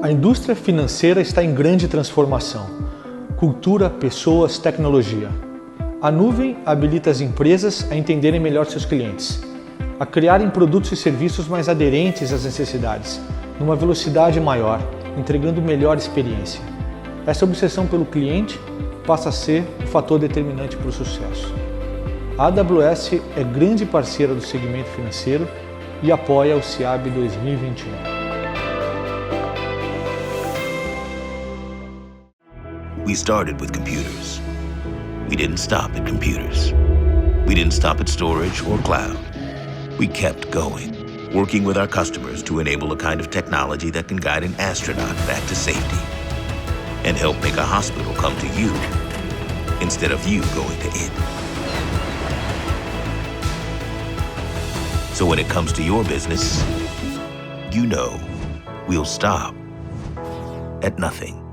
A indústria financeira está em grande transformação. Cultura, pessoas, tecnologia. A nuvem habilita as empresas a entenderem melhor seus clientes, a criarem produtos e serviços mais aderentes às necessidades, numa velocidade maior, entregando melhor experiência. Essa obsessão pelo cliente passa a ser o fator determinante para o sucesso. A AWS é grande parceira do segmento financeiro e apoia o CIAB 2021. We started with computers. We didn't stop at computers. We didn't stop at storage or cloud. We kept going, working with our customers to enable a kind of technology that can guide an astronaut back to safety and help make a hospital come to you instead of you going to it. So when it comes to your business, you know we'll stop at nothing.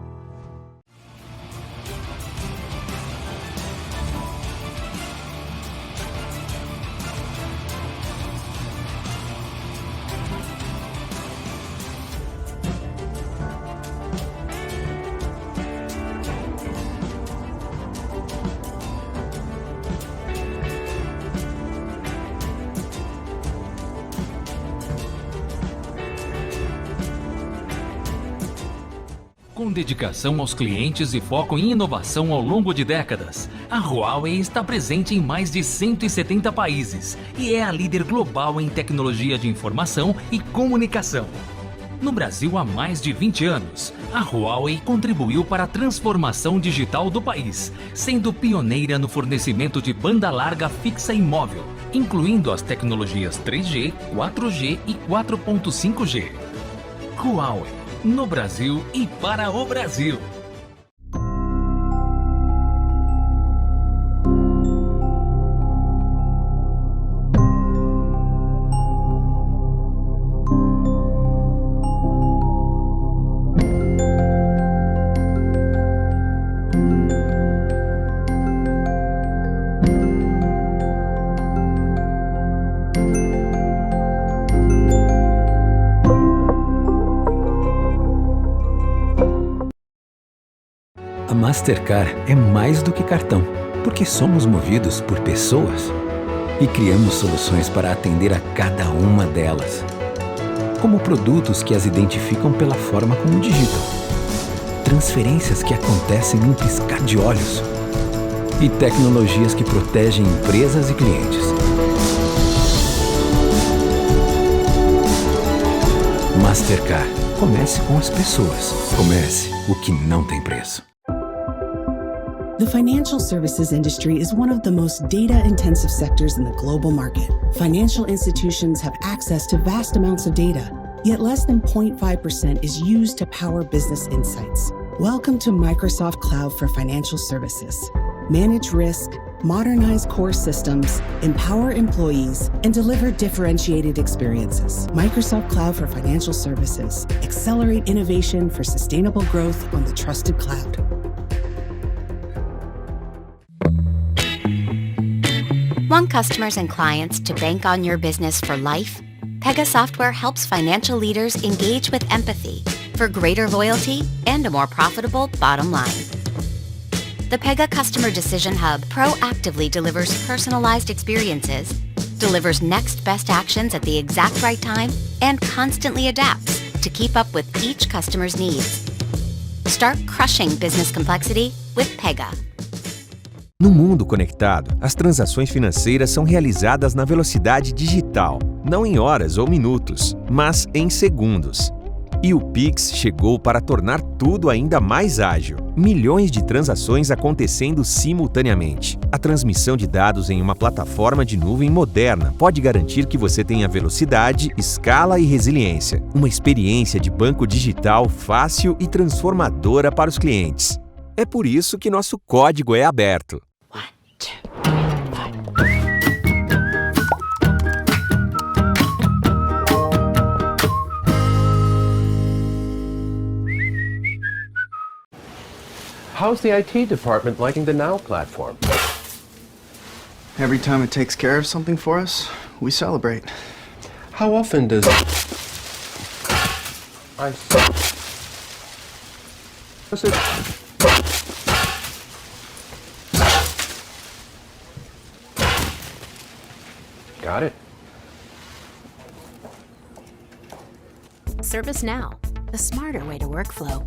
Com dedicação aos clientes e foco em inovação ao longo de décadas, a Huawei está presente em mais de 170 países e é a líder global em tecnologia de informação e comunicação. No Brasil há mais de 20 anos, a Huawei contribuiu para a transformação digital do país, sendo pioneira no fornecimento de banda larga fixa e móvel, incluindo as tecnologias 3G, 4G e 4.5G. Huawei. No Brasil e para o Brasil. A Mastercard é mais do que cartão, porque somos movidos por pessoas e criamos soluções para atender a cada uma delas. Como produtos que as identificam pela forma como digitam, transferências que acontecem num piscar de olhos e tecnologias que protegem empresas e clientes. Mastercard. Comece com as pessoas. Comece o que não tem preço. The financial services industry is one of the most data-intensive sectors in the global market. Financial institutions have access to vast amounts of data, yet less than 0.5% is used to power business insights. Welcome to Microsoft Cloud for Financial Services. Manage risk, modernize core systems, empower employees, and deliver differentiated experiences. Microsoft Cloud for Financial Services. Accelerate innovation for sustainable growth on the trusted cloud. Want customers and clients to bank on your business for life? Pega Software helps financial leaders engage with empathy for greater loyalty and a more profitable bottom line. The Pega Customer Decision Hub proactively delivers personalized experiences, delivers next best actions at the exact right time, and constantly adapts to keep up with each customer's needs. Start crushing business complexity with Pega. No mundo conectado, as transações financeiras são realizadas na velocidade digital, não em horas ou minutos, mas em segundos. E o Pix chegou para tornar tudo ainda mais ágil. Milhões de transações acontecendo simultaneamente. A transmissão de dados em uma plataforma de nuvem moderna pode garantir que você tenha velocidade, escala e resiliência. Uma experiência de banco digital fácil e transformadora para os clientes. É por isso que nosso código é aberto. How's the IT department liking the Now platform? Every time it takes care of something for us, we celebrate. How often does... Got it. ServiceNow, the smarter way to workflow.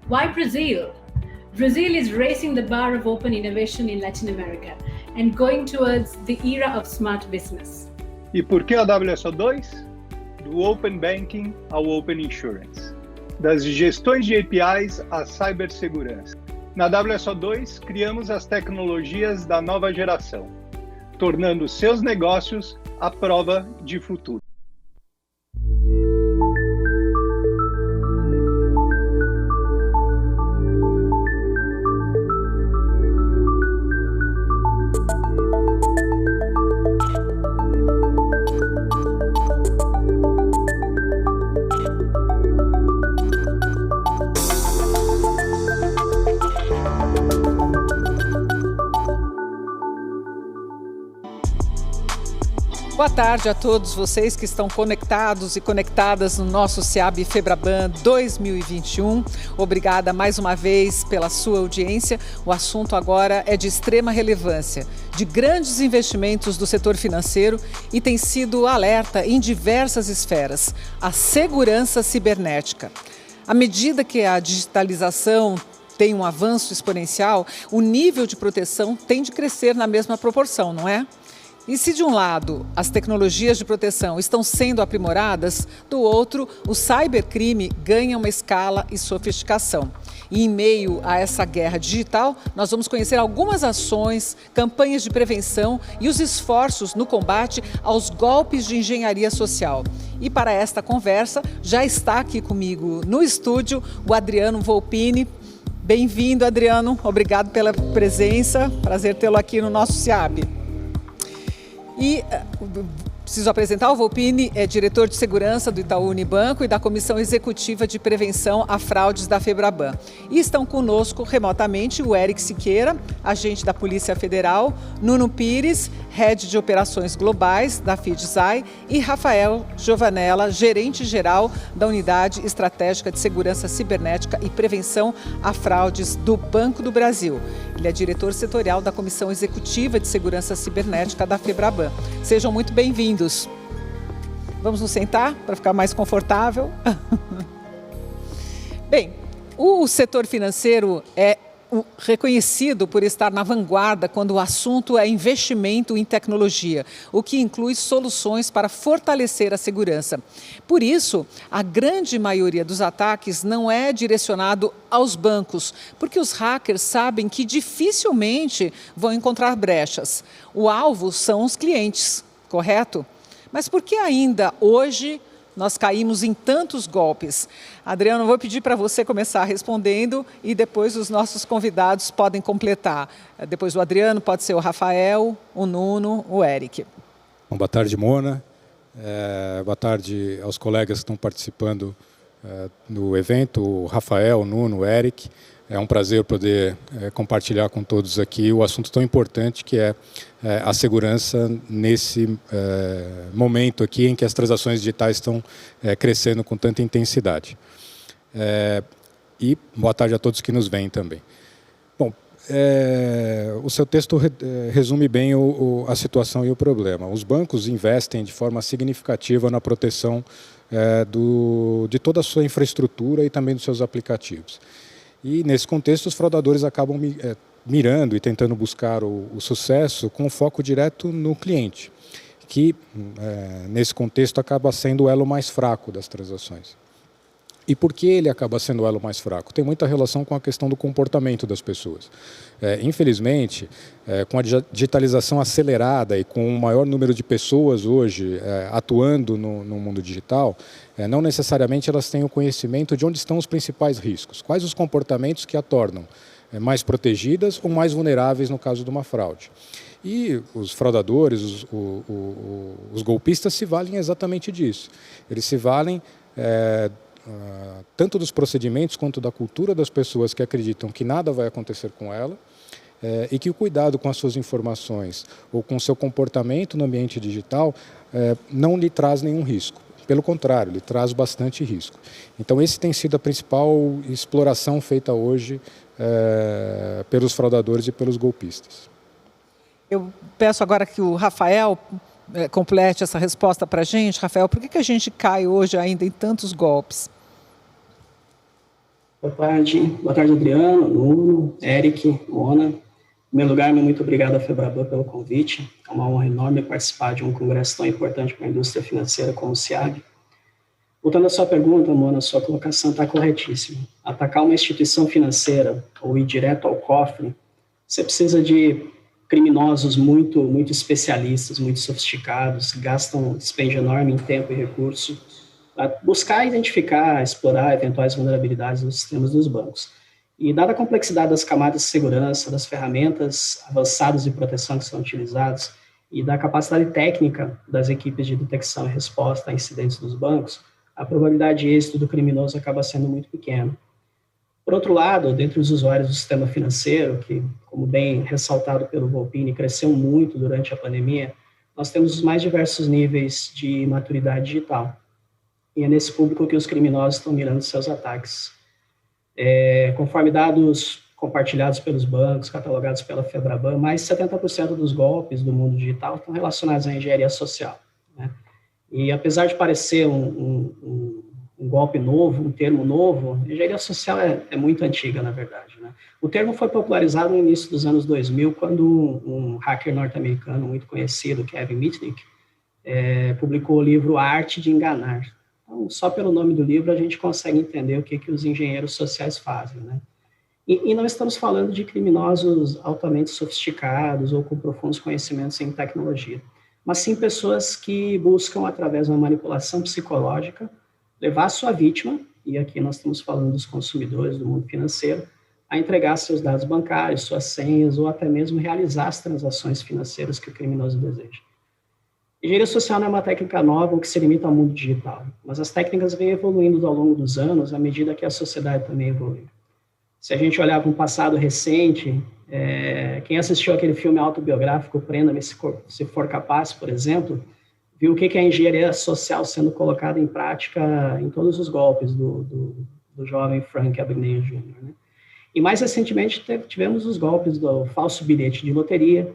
Why Brazil? Brazil is raising the bar of open innovation in Latin America and going towards the era of smart business. E por que a WSO2? Do Open Banking ao Open Insurance, das gestões de APIs à cibersegurança. Na WSO2, criamos as tecnologias da nova geração, tornando seus negócios à prova de futuro. Boa tarde a todos vocês que estão conectados e conectadas no nosso SEAB Febraban 2021. Obrigada mais uma vez pela sua audiência. O assunto agora é de extrema relevância, de grandes investimentos do setor financeiro e tem sido alerta em diversas esferas: a segurança cibernética. À medida que a digitalização tem um avanço exponencial, o nível de proteção tem de crescer na mesma proporção, não é? E se de um lado as tecnologias de proteção estão sendo aprimoradas, do outro o cybercrime ganha uma escala e sofisticação. E em meio a essa guerra digital, nós vamos conhecer algumas ações, campanhas de prevenção e os esforços no combate aos golpes de engenharia social. E para esta conversa já está aqui comigo no estúdio o Adriano Volpini. Bem-vindo, Adriano. Obrigado pela presença. Prazer tê-lo aqui no nosso SEAB. E preciso apresentar o Volpini, é diretor de segurança do Itaú Unibanco e da Comissão Executiva de Prevenção a Fraudes da Febraban. E estão conosco remotamente o Eric Siqueira, agente da Polícia Federal, Nuno Pires, head de operações globais da FIDSAI, e Rafael Giovanella, gerente-geral da Unidade Estratégica de Segurança Cibernética e Prevenção a Fraudes do Banco do Brasil. Ele é diretor setorial da Comissão Executiva de Segurança Cibernética da Febraban. Sejam muito bem-vindos. Vamos nos sentar para ficar mais confortável? Bem, o setor financeiro é reconhecido por estar na vanguarda quando o assunto é investimento em tecnologia, o que inclui soluções para fortalecer a segurança. Por isso, a grande maioria dos ataques não é direcionado aos bancos, porque os hackers sabem que dificilmente vão encontrar brechas. O alvo são os clientes, correto? Mas por que ainda hoje nós caímos em tantos golpes? Adriano, vou pedir para você começar respondendo e depois os nossos convidados podem completar. Depois do Adriano pode ser o Rafael, o Nuno, o Eric. Bom, boa tarde, Mona. Boa tarde aos colegas que estão participando do evento, o Rafael, o Nuno, o Eric. É um prazer poder compartilhar com todos aqui o assunto tão importante que é a segurança nesse momento aqui em que as transações digitais estão crescendo com tanta intensidade. E boa tarde a todos que nos veem também. Bom, o seu texto resume bem a situação e o problema. Os bancos investem de forma significativa na proteção de toda a sua infraestrutura e também dos seus aplicativos. E, nesse contexto, os fraudadores acabam mirando e tentando buscar o sucesso com foco direto no cliente, que, nesse contexto, acaba sendo o elo mais fraco das transações. E por que ele acaba sendo o elo mais fraco? Tem muita relação com a questão do comportamento das pessoas. Infelizmente, com a digitalização acelerada e com o maior número de pessoas hoje atuando no mundo digital, não necessariamente elas têm o conhecimento de onde estão os principais riscos, quais os comportamentos que a tornam mais protegidas ou mais vulneráveis no caso de uma fraude. E os fraudadores, os golpistas se valem exatamente disso. Eles se valem tanto dos procedimentos quanto da cultura das pessoas que acreditam que nada vai acontecer com ela, e que o cuidado com as suas informações ou com o seu comportamento no ambiente digital não lhe traz nenhum risco. Pelo contrário, ele traz bastante risco. Então, esse tem sido a principal exploração feita hoje pelos fraudadores e pelos golpistas. Eu peço agora que o Rafael complete essa resposta para a gente. Rafael, por que a gente cai hoje ainda em tantos golpes? Boa tarde, Adriano, Nuno, Eric, Mona. Em primeiro lugar, muito obrigado à Febraban pelo convite. É uma honra enorme participar de um congresso tão importante para a indústria financeira como o SIAB. Voltando à sua pergunta, Mona, sua colocação está corretíssima. Atacar uma instituição financeira ou ir direto ao cofre, você precisa de criminosos muito especialistas, muito sofisticados, que gastam dispêndio enorme em tempo e recurso para buscar identificar, explorar eventuais vulnerabilidades nos sistemas dos bancos. E dada a complexidade das camadas de segurança, das ferramentas avançadas de proteção que são utilizadas e da capacidade técnica das equipes de detecção e resposta a incidentes dos bancos, a probabilidade de êxito do criminoso acaba sendo muito pequena. Por outro lado, dentre os usuários do sistema financeiro, que, como bem ressaltado pelo Volpini, cresceu muito durante a pandemia, nós temos os mais diversos níveis de maturidade digital. E é nesse público que os criminosos estão mirando seus ataques. Conforme dados compartilhados pelos bancos, catalogados pela Febraban, mais de 70% dos golpes do mundo digital estão relacionados à engenharia social, né? E apesar de parecer um golpe novo, um termo novo, a engenharia social é muito antiga, na verdade, né? O termo foi popularizado no início dos anos 2000, quando um hacker norte-americano muito conhecido, Kevin Mitnick, publicou o livro A Arte de Enganar. Então, só pelo nome do livro a gente consegue entender o que os engenheiros sociais fazem, né? E não estamos falando de criminosos altamente sofisticados ou com profundos conhecimentos em tecnologia, mas sim pessoas que buscam, através de uma manipulação psicológica, levar a sua vítima, e aqui nós estamos falando dos consumidores do mundo financeiro, a entregar seus dados bancários, suas senhas, ou até mesmo realizar as transações financeiras que o criminoso deseja. Engenharia social não é uma técnica nova ou que se limita ao mundo digital, mas as técnicas vêm evoluindo ao longo dos anos, à medida que a sociedade também evolui. Se a gente olhar para um passado recente, quem assistiu aquele filme autobiográfico Prenda-me se for capaz, por exemplo, viu o que é a engenharia social sendo colocada em prática em todos os golpes do jovem Frank Abagnale Jr., né? E mais recentemente tivemos os golpes do falso bilhete de loteria,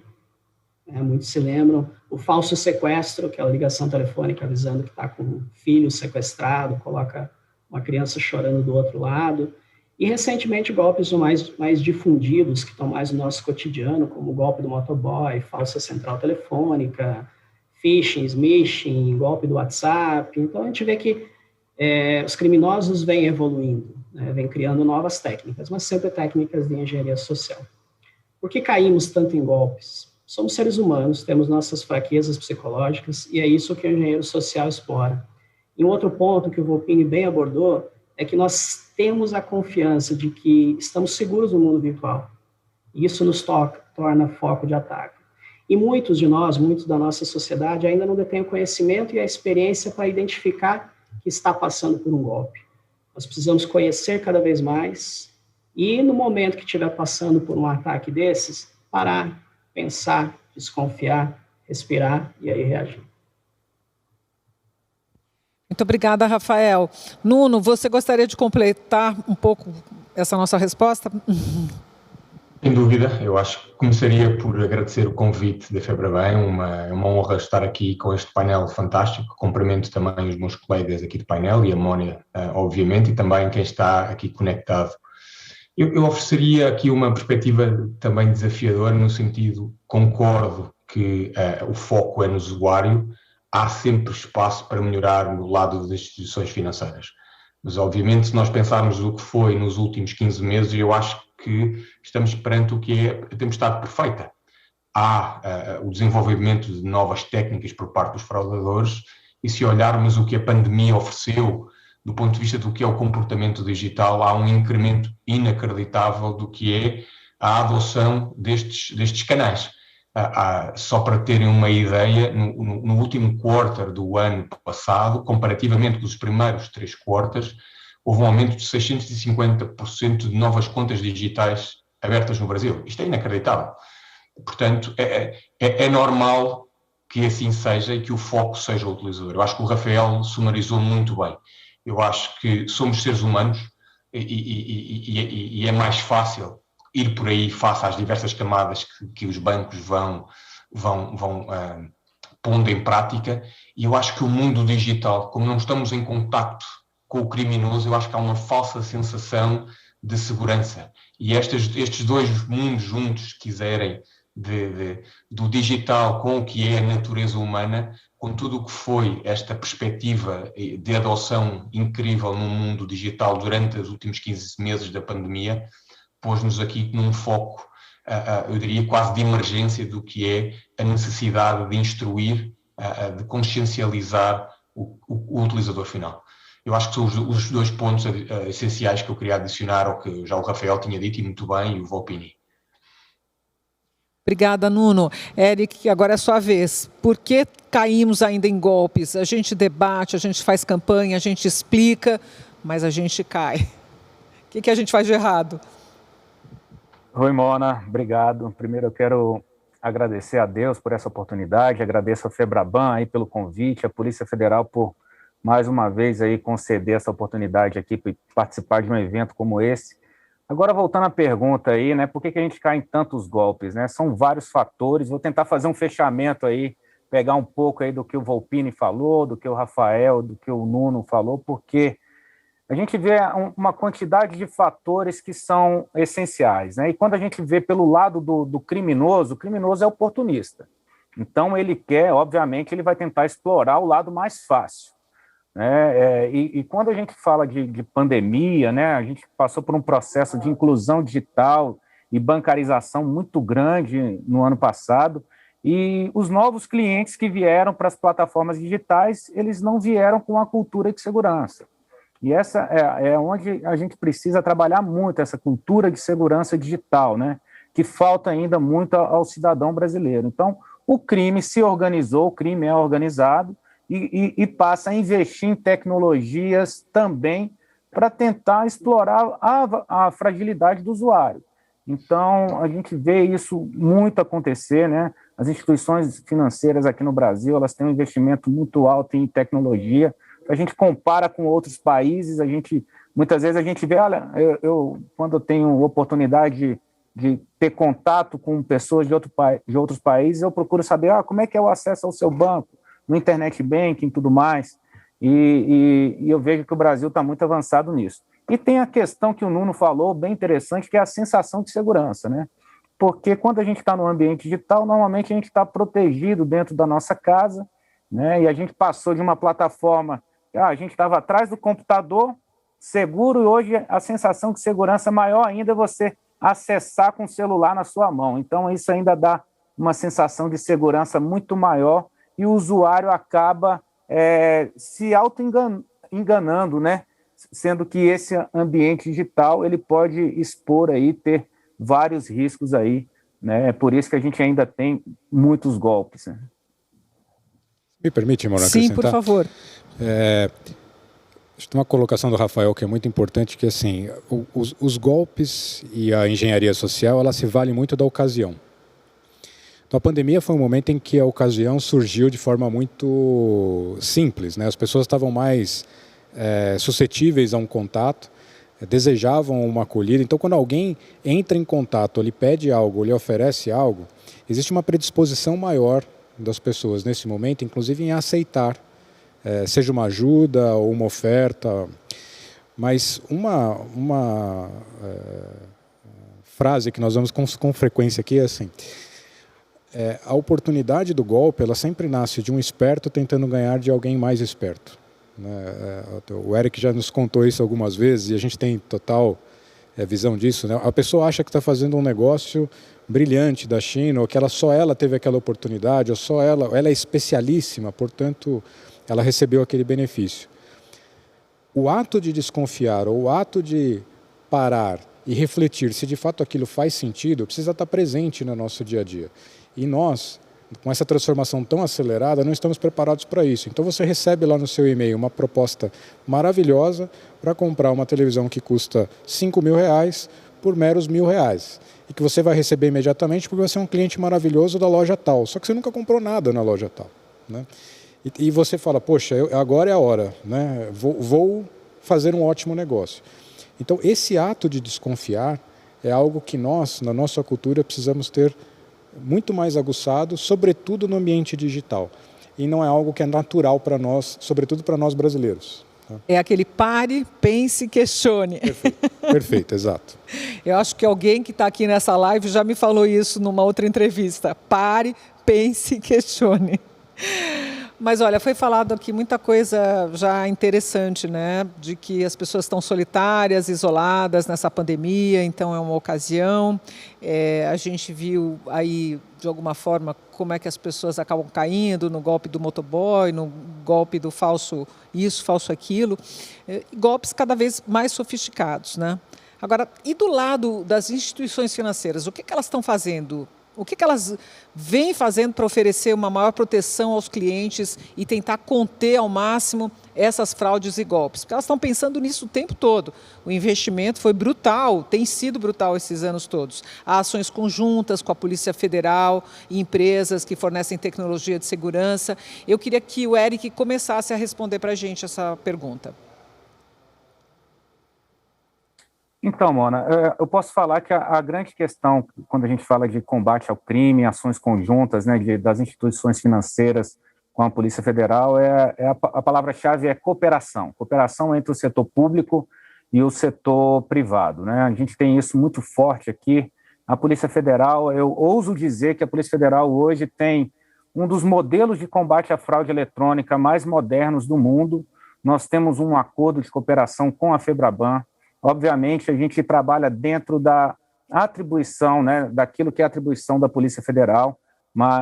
muitos se lembram, o falso sequestro, que é a ligação telefônica avisando que está com um filho sequestrado, coloca uma criança chorando do outro lado, e recentemente golpes mais difundidos, que estão mais no nosso cotidiano, como o golpe do motoboy, falsa central telefônica, phishing, smishing, golpe do WhatsApp. Então a gente vê que os criminosos vêm evoluindo, né, vêm criando novas técnicas, mas sempre técnicas de engenharia social. Por que caímos tanto em golpes? Somos seres humanos, temos nossas fraquezas psicológicas e é isso que o engenheiro social explora. E um outro ponto que o Volpini bem abordou é que nós temos a confiança de que estamos seguros no mundo virtual. E isso nos torna foco de ataque. E muitos de nós, muitos da nossa sociedade ainda não detêm o conhecimento e a experiência para identificar que está passando por um golpe. Nós precisamos conhecer cada vez mais e no momento que estiver passando por um ataque desses, parar, pensar, desconfiar, respirar e aí reagir. Muito obrigada, Rafael. Nuno, você gostaria de completar um pouco essa nossa resposta? Sem dúvida, eu acho que começaria por agradecer o convite da Febraban, é uma honra estar aqui com este painel fantástico, cumprimento também os meus colegas aqui do painel e a Mónica, obviamente, e também quem está aqui conectado. Eu ofereceria aqui uma perspectiva também desafiadora, no sentido, concordo que o foco é no usuário, há sempre espaço para melhorar no lado das instituições financeiras. Mas, obviamente, se nós pensarmos o que foi nos últimos 15 meses, eu acho que estamos perante o que é a tempestade perfeita. Há o desenvolvimento de novas técnicas por parte dos fraudadores e se olharmos o que a pandemia ofereceu do ponto de vista do que é o comportamento digital, há um incremento inacreditável do que é a adoção destes canais. Só para terem uma ideia, no último quarter do ano passado, comparativamente com os primeiros 3 quarters, houve um aumento de 650% de novas contas digitais abertas no Brasil. Isto é inacreditável. Portanto, é normal que assim seja e que o foco seja o utilizador. Eu acho que o Rafael sonorizou muito bem. Eu acho que somos seres humanos e é mais fácil ir por aí face às diversas camadas que os bancos vão pondo em prática, e eu acho que o mundo digital, como não estamos em contacto com o criminoso, eu acho que há uma falsa sensação de segurança. E estes dois mundos juntos, se quiserem, do digital com o que é a natureza humana, com tudo o que foi esta perspectiva de adoção incrível no mundo digital durante os últimos 15 meses da pandemia, pôs-nos aqui num foco, eu diria quase de emergência, do que é a necessidade de instruir, de consciencializar o utilizador final. Eu acho que são os dois pontos essenciais que eu queria adicionar ao que já o Rafael tinha dito, e muito bem, e o Volpini. Obrigada, Nuno. Eric, agora é a sua vez. Por que caímos ainda em golpes? A gente debate, a gente faz campanha, a gente explica, mas a gente cai. O que a gente faz de errado? Oi, Mona, obrigado. Primeiro eu quero agradecer a Deus por essa oportunidade, agradeço a Febraban aí pelo convite, a Polícia Federal por mais uma vez aí conceder essa oportunidade aqui para participar de um evento como esse. Agora, voltando à pergunta aí, né, por que a gente cai em tantos golpes, né? São vários fatores, vou tentar fazer um fechamento aí, pegar um pouco aí do que o Volpini falou, do que o Rafael, do que o Nuno falou, porque a gente vê uma quantidade de fatores que são essenciais, né? E quando a gente vê pelo lado do criminoso, o criminoso é oportunista. Então, ele quer, obviamente, ele vai tentar explorar o lado mais fácil. E quando a gente fala de pandemia, né, a gente passou por um processo de inclusão digital e bancarização muito grande no ano passado, e os novos clientes que vieram para as plataformas digitais, eles não vieram com a cultura de segurança. E essa é onde a gente precisa trabalhar muito, essa cultura de segurança digital, né, que falta ainda muito ao cidadão brasileiro. Então, o crime se organizou, o crime é organizado, e passa a investir em tecnologias também para tentar explorar a fragilidade do usuário. Então, a gente vê isso muito acontecer, né? As instituições financeiras aqui no Brasil, elas têm um investimento muito alto em tecnologia. A gente compara com outros países, muitas vezes a gente vê, olha, quando eu tenho oportunidade de ter contato com pessoas de outros países, eu procuro saber como é que é o acesso ao seu banco, no internet banking e tudo mais, e eu vejo que o Brasil está muito avançado nisso. E tem a questão que o Nuno falou, bem interessante, que é a sensação de segurança, né? Porque quando a gente está no ambiente digital, normalmente a gente está protegido dentro da nossa casa, né? E a gente passou de uma plataforma, a gente estava atrás do computador, seguro, e hoje a sensação de segurança maior ainda é você acessar com o celular na sua mão. Então isso ainda dá uma sensação de segurança muito maior, e o usuário acaba se auto-enganando, né? Sendo que esse ambiente digital ele pode expor aí, ter vários riscos aí, né? É por isso que a gente ainda tem muitos golpes, né? Me permite, Mona, Sim, por favor. Tem uma colocação do Rafael que é muito importante, que assim, os golpes e a engenharia social, ela se vale muito da ocasião. Então, a pandemia foi um momento em que a ocasião surgiu de forma muito simples, né? As pessoas estavam mais suscetíveis a um contato, desejavam uma acolhida. Então, quando alguém entra em contato, lhe pede algo, lhe oferece algo, existe uma predisposição maior das pessoas nesse momento, inclusive em aceitar, seja uma ajuda ou uma oferta. Mas uma frase que nós vamos com frequência aqui é assim: a oportunidade do golpe, ela sempre nasce de um esperto tentando ganhar de alguém mais esperto. O Eric já nos contou isso algumas vezes e a gente tem total visão disso, né? A pessoa acha que está fazendo um negócio brilhante da China, ou que só ela teve aquela oportunidade, ou só ela é especialíssima, portanto, ela recebeu aquele benefício. O ato de desconfiar, ou o ato de parar e refletir se de fato aquilo faz sentido, precisa estar presente no nosso dia a dia. E nós, com essa transformação tão acelerada, não estamos preparados para isso. Então você recebe lá no seu e-mail uma proposta maravilhosa para comprar uma televisão que custa R$5.000 por meros R$1.000 e que você vai receber imediatamente porque você é um cliente maravilhoso da loja tal, só que você nunca comprou nada na loja tal, né? E você fala, poxa, agora é a hora, né? Vou fazer um ótimo negócio. Então, esse ato de desconfiar é algo que nós, na nossa cultura, precisamos ter muito mais aguçado, sobretudo no ambiente digital. E não é algo que é natural para nós, sobretudo para nós brasileiros. É aquele pare, pense, questione. Perfeito, exato. Eu acho que alguém que está aqui nessa live já me falou isso numa outra entrevista. Pare, pense, questione. Mas olha, foi falado aqui muita coisa já interessante, né? De que as pessoas estão solitárias, isoladas nessa pandemia, então é uma ocasião. A gente viu aí, de alguma forma, como é que as pessoas acabam caindo no golpe do motoboy, no golpe do falso isso, falso aquilo. Golpes cada vez mais sofisticados, né? Agora, e do lado das instituições financeiras, o que elas estão fazendo? O que elas vêm fazendo para oferecer uma maior proteção aos clientes e tentar conter ao máximo essas fraudes e golpes? Porque elas estão pensando nisso o tempo todo. O investimento foi brutal, tem sido brutal esses anos todos. Há ações conjuntas com a Polícia Federal e empresas que fornecem tecnologia de segurança. Eu queria que o Eric começasse a responder para a gente essa pergunta. Então, Mona, eu posso falar que a grande questão, quando a gente fala de combate ao crime, ações conjuntas, né, das instituições financeiras com a Polícia Federal, a palavra-chave é cooperação. Cooperação entre o setor público e o setor privado, né? A gente tem isso muito forte aqui. A Polícia Federal, eu ouso dizer que a Polícia Federal hoje tem um dos modelos de combate à fraude eletrônica mais modernos do mundo. Nós temos um acordo de cooperação com a FEBRABAN. Obviamente, a gente trabalha dentro da atribuição, né, daquilo que é a atribuição da Polícia Federal,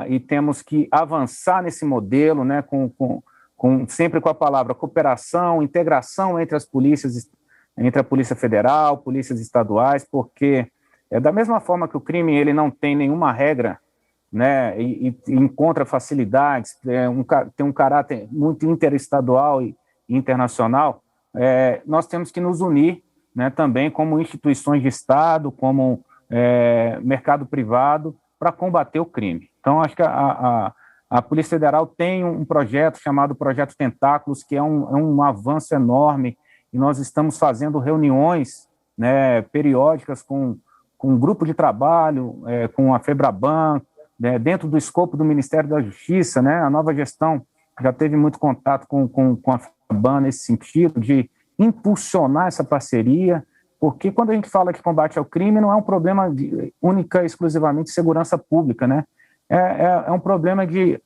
e temos que avançar nesse modelo, né, sempre com a palavra cooperação, integração entre as polícias, entre a Polícia Federal, polícias estaduais, porque da mesma forma que o crime ele não tem nenhuma regra, né, e encontra facilidades, tem um caráter muito interestadual e internacional, nós temos que nos unir, né, também como instituições de Estado, como mercado privado, para combater o crime. Então, acho que a Polícia Federal tem um projeto chamado Projeto Tentáculos, que é um avanço enorme, e nós estamos fazendo reuniões, né, periódicas com um grupo de trabalho, com a FEBRABAN, né, dentro do escopo do Ministério da Justiça, né, a nova gestão já teve muito contato com a FEBRABAN nesse sentido, de impulsionar essa parceria, porque quando a gente fala de combate ao crime, não é um problema única e exclusivamente de segurança pública, né? É um problema de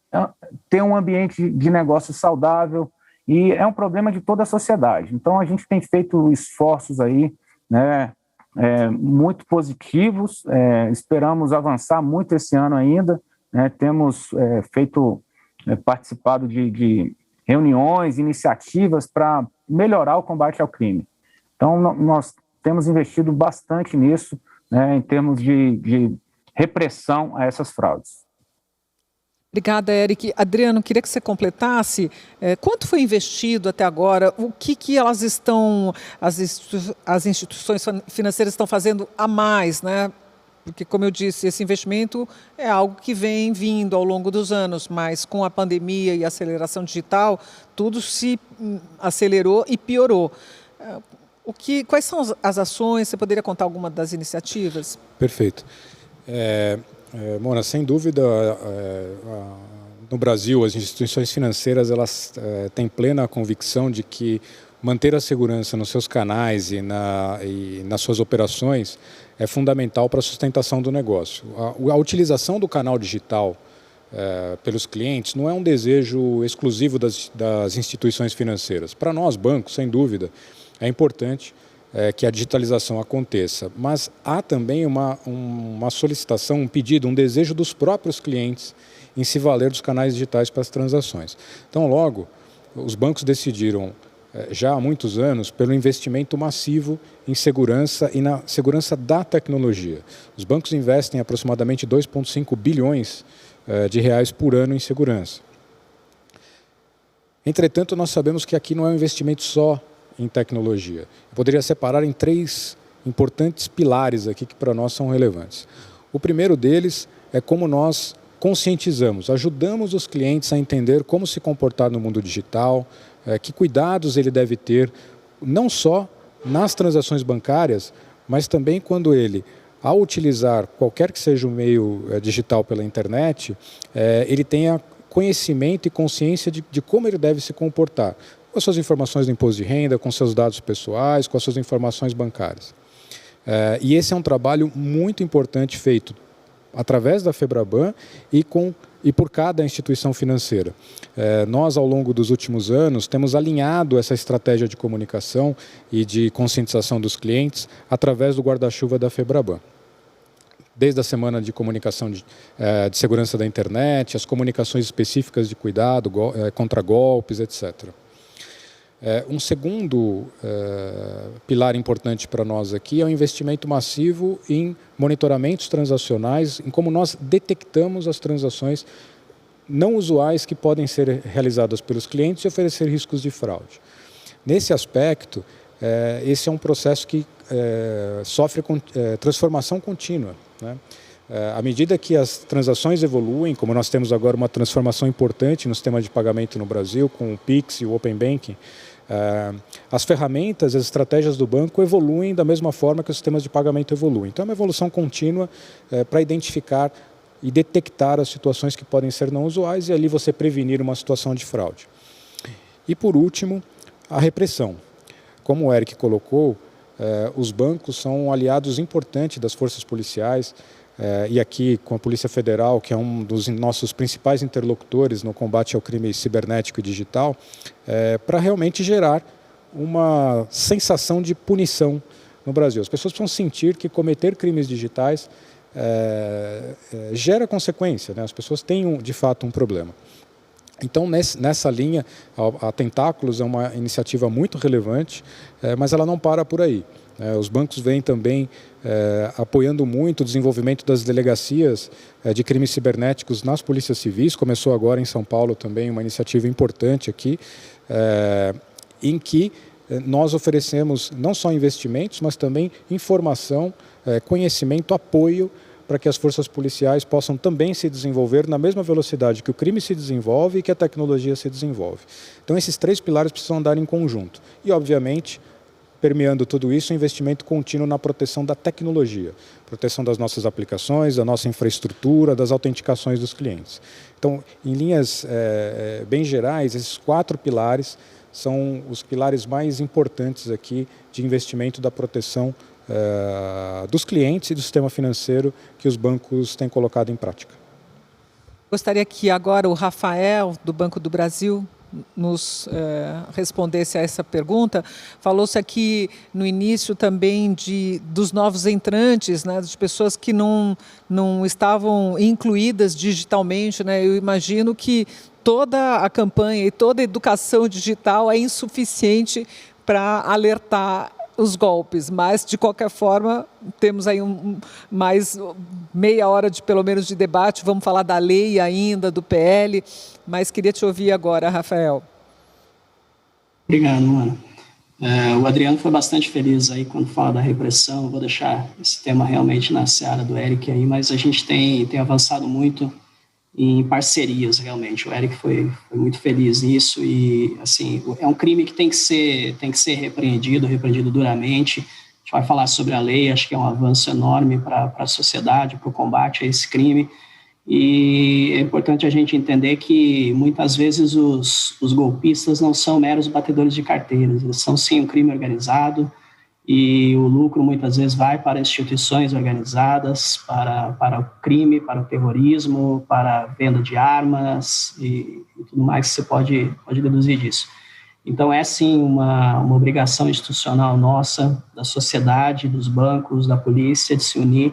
ter um ambiente de negócio saudável e é um problema de toda a sociedade. Então, a gente tem feito esforços aí, né, muito positivos, esperamos avançar muito esse ano ainda, né? Temos participado de reuniões, iniciativas para melhorar o combate ao crime. Então, nós temos investido bastante nisso, né, em termos de repressão a essas fraudes. Obrigada, Eric. Adriano, queria que você completasse. Quanto foi investido até agora? O que elas estão, as instituições financeiras estão fazendo a mais, né? Porque, como eu disse, esse investimento é algo que vem vindo ao longo dos anos, mas com a pandemia e a aceleração digital, tudo se acelerou e piorou. Quais são as ações? Você poderia contar alguma das iniciativas? Perfeito. Mona, sem dúvida, no Brasil, as instituições financeiras elas têm plena convicção de que manter a segurança nos seus canais e nas suas operações é fundamental para a sustentação do negócio. A utilização do canal digital pelos clientes não é um desejo exclusivo das instituições financeiras. Para nós, bancos, sem dúvida, é importante que a digitalização aconteça, mas há também uma solicitação, um pedido, um desejo dos próprios clientes em se valer dos canais digitais para as transações. Então, logo, os bancos decidiram, já há muitos anos, pelo investimento massivo em segurança e na segurança da tecnologia. Os bancos investem aproximadamente 2,5 bilhões de reais por ano em segurança. Entretanto, nós sabemos que aqui não é um investimento só em tecnologia. Eu poderia separar em três importantes pilares aqui que para nós são relevantes. O primeiro deles é como nós conscientizamos, ajudamos os clientes a entender como se comportar no mundo digital, que cuidados ele deve ter, não só nas transações bancárias, mas também quando ele, ao utilizar qualquer que seja o meio digital pela internet, ele tenha conhecimento e consciência de como ele deve se comportar, com as suas informações do imposto de renda, com seus dados pessoais, com as suas informações bancárias. E esse é um trabalho muito importante feito através da FEBRABAN e por cada instituição financeira. Nós, ao longo dos últimos anos, temos alinhado essa estratégia de comunicação e de conscientização dos clientes através do guarda-chuva da FEBRABAN. Desde a semana de comunicação de segurança da internet, as comunicações específicas de cuidado contra golpes, etc. Um segundo pilar importante para nós aqui é o investimento massivo em monitoramentos transacionais, em como nós detectamos as transações não usuais que podem ser realizadas pelos clientes e oferecer riscos de fraude. Nesse aspecto, esse é um processo que sofre transformação contínua, né? À medida que as transações evoluem, como nós temos agora uma transformação importante no sistema de pagamento no Brasil, com o Pix e o Open Banking, as ferramentas, as estratégias do banco evoluem da mesma forma que os sistemas de pagamento evoluem. Então é uma evolução contínua para identificar e detectar as situações que podem ser não usuais e ali você prevenir uma situação de fraude. E por último, a repressão. Como o Eric colocou, os bancos são um aliados importante das forças policiais, e aqui com a Polícia Federal, que é um dos nossos principais interlocutores no combate ao crime cibernético e digital, para realmente gerar uma sensação de punição no Brasil. As pessoas precisam sentir que cometer crimes digitais gera consequência, né? As pessoas têm de fato um problema. Então, nessa linha, a Tentáculos é uma iniciativa muito relevante, mas ela não para por aí. Os bancos vêm também apoiando muito o desenvolvimento das delegacias de crimes cibernéticos nas polícias civis. Começou agora em São Paulo também uma iniciativa importante aqui, em que nós oferecemos não só investimentos, mas também informação, conhecimento, apoio para que as forças policiais possam também se desenvolver na mesma velocidade que o crime se desenvolve e que a tecnologia se desenvolve. Então esses três pilares precisam andar em conjunto. E, obviamente, permeando tudo isso, investimento contínuo na proteção da tecnologia, proteção das nossas aplicações, da nossa infraestrutura, das autenticações dos clientes. Então, em linhas bem gerais, esses 4 pilares são os pilares mais importantes aqui de investimento da proteção dos clientes e do sistema financeiro que os bancos têm colocado em prática. Gostaria que agora o Rafael, do Banco do Brasil, nos respondesse a essa pergunta. Falou-se aqui no início também dos novos entrantes, né, de pessoas que não estavam incluídas digitalmente, né? Eu imagino que toda a campanha e toda a educação digital é insuficiente para alertar os golpes, mas de qualquer forma temos aí mais meia hora pelo menos de debate. Vamos falar da lei ainda, do PL, mas queria te ouvir agora, Rafael. Obrigado, Ana. O Adriano foi bastante feliz aí quando fala da repressão. Eu vou deixar esse tema realmente na seara do Eric aí, mas a gente tem avançado muito em parcerias, realmente. O Eric foi muito feliz nisso e, assim, é um crime que tem que ser repreendido duramente. A gente vai falar sobre a lei, acho que é um avanço enorme para a sociedade, para o combate a esse crime. E é importante a gente entender que, muitas vezes, os golpistas não são meros batedores de carteiras, eles são, sim, um crime organizado, e o lucro muitas vezes vai para instituições organizadas, para o crime, para o terrorismo, para a venda de armas e tudo mais que você pode deduzir disso. Então é sim uma obrigação institucional nossa, da sociedade, dos bancos, da polícia, de se unir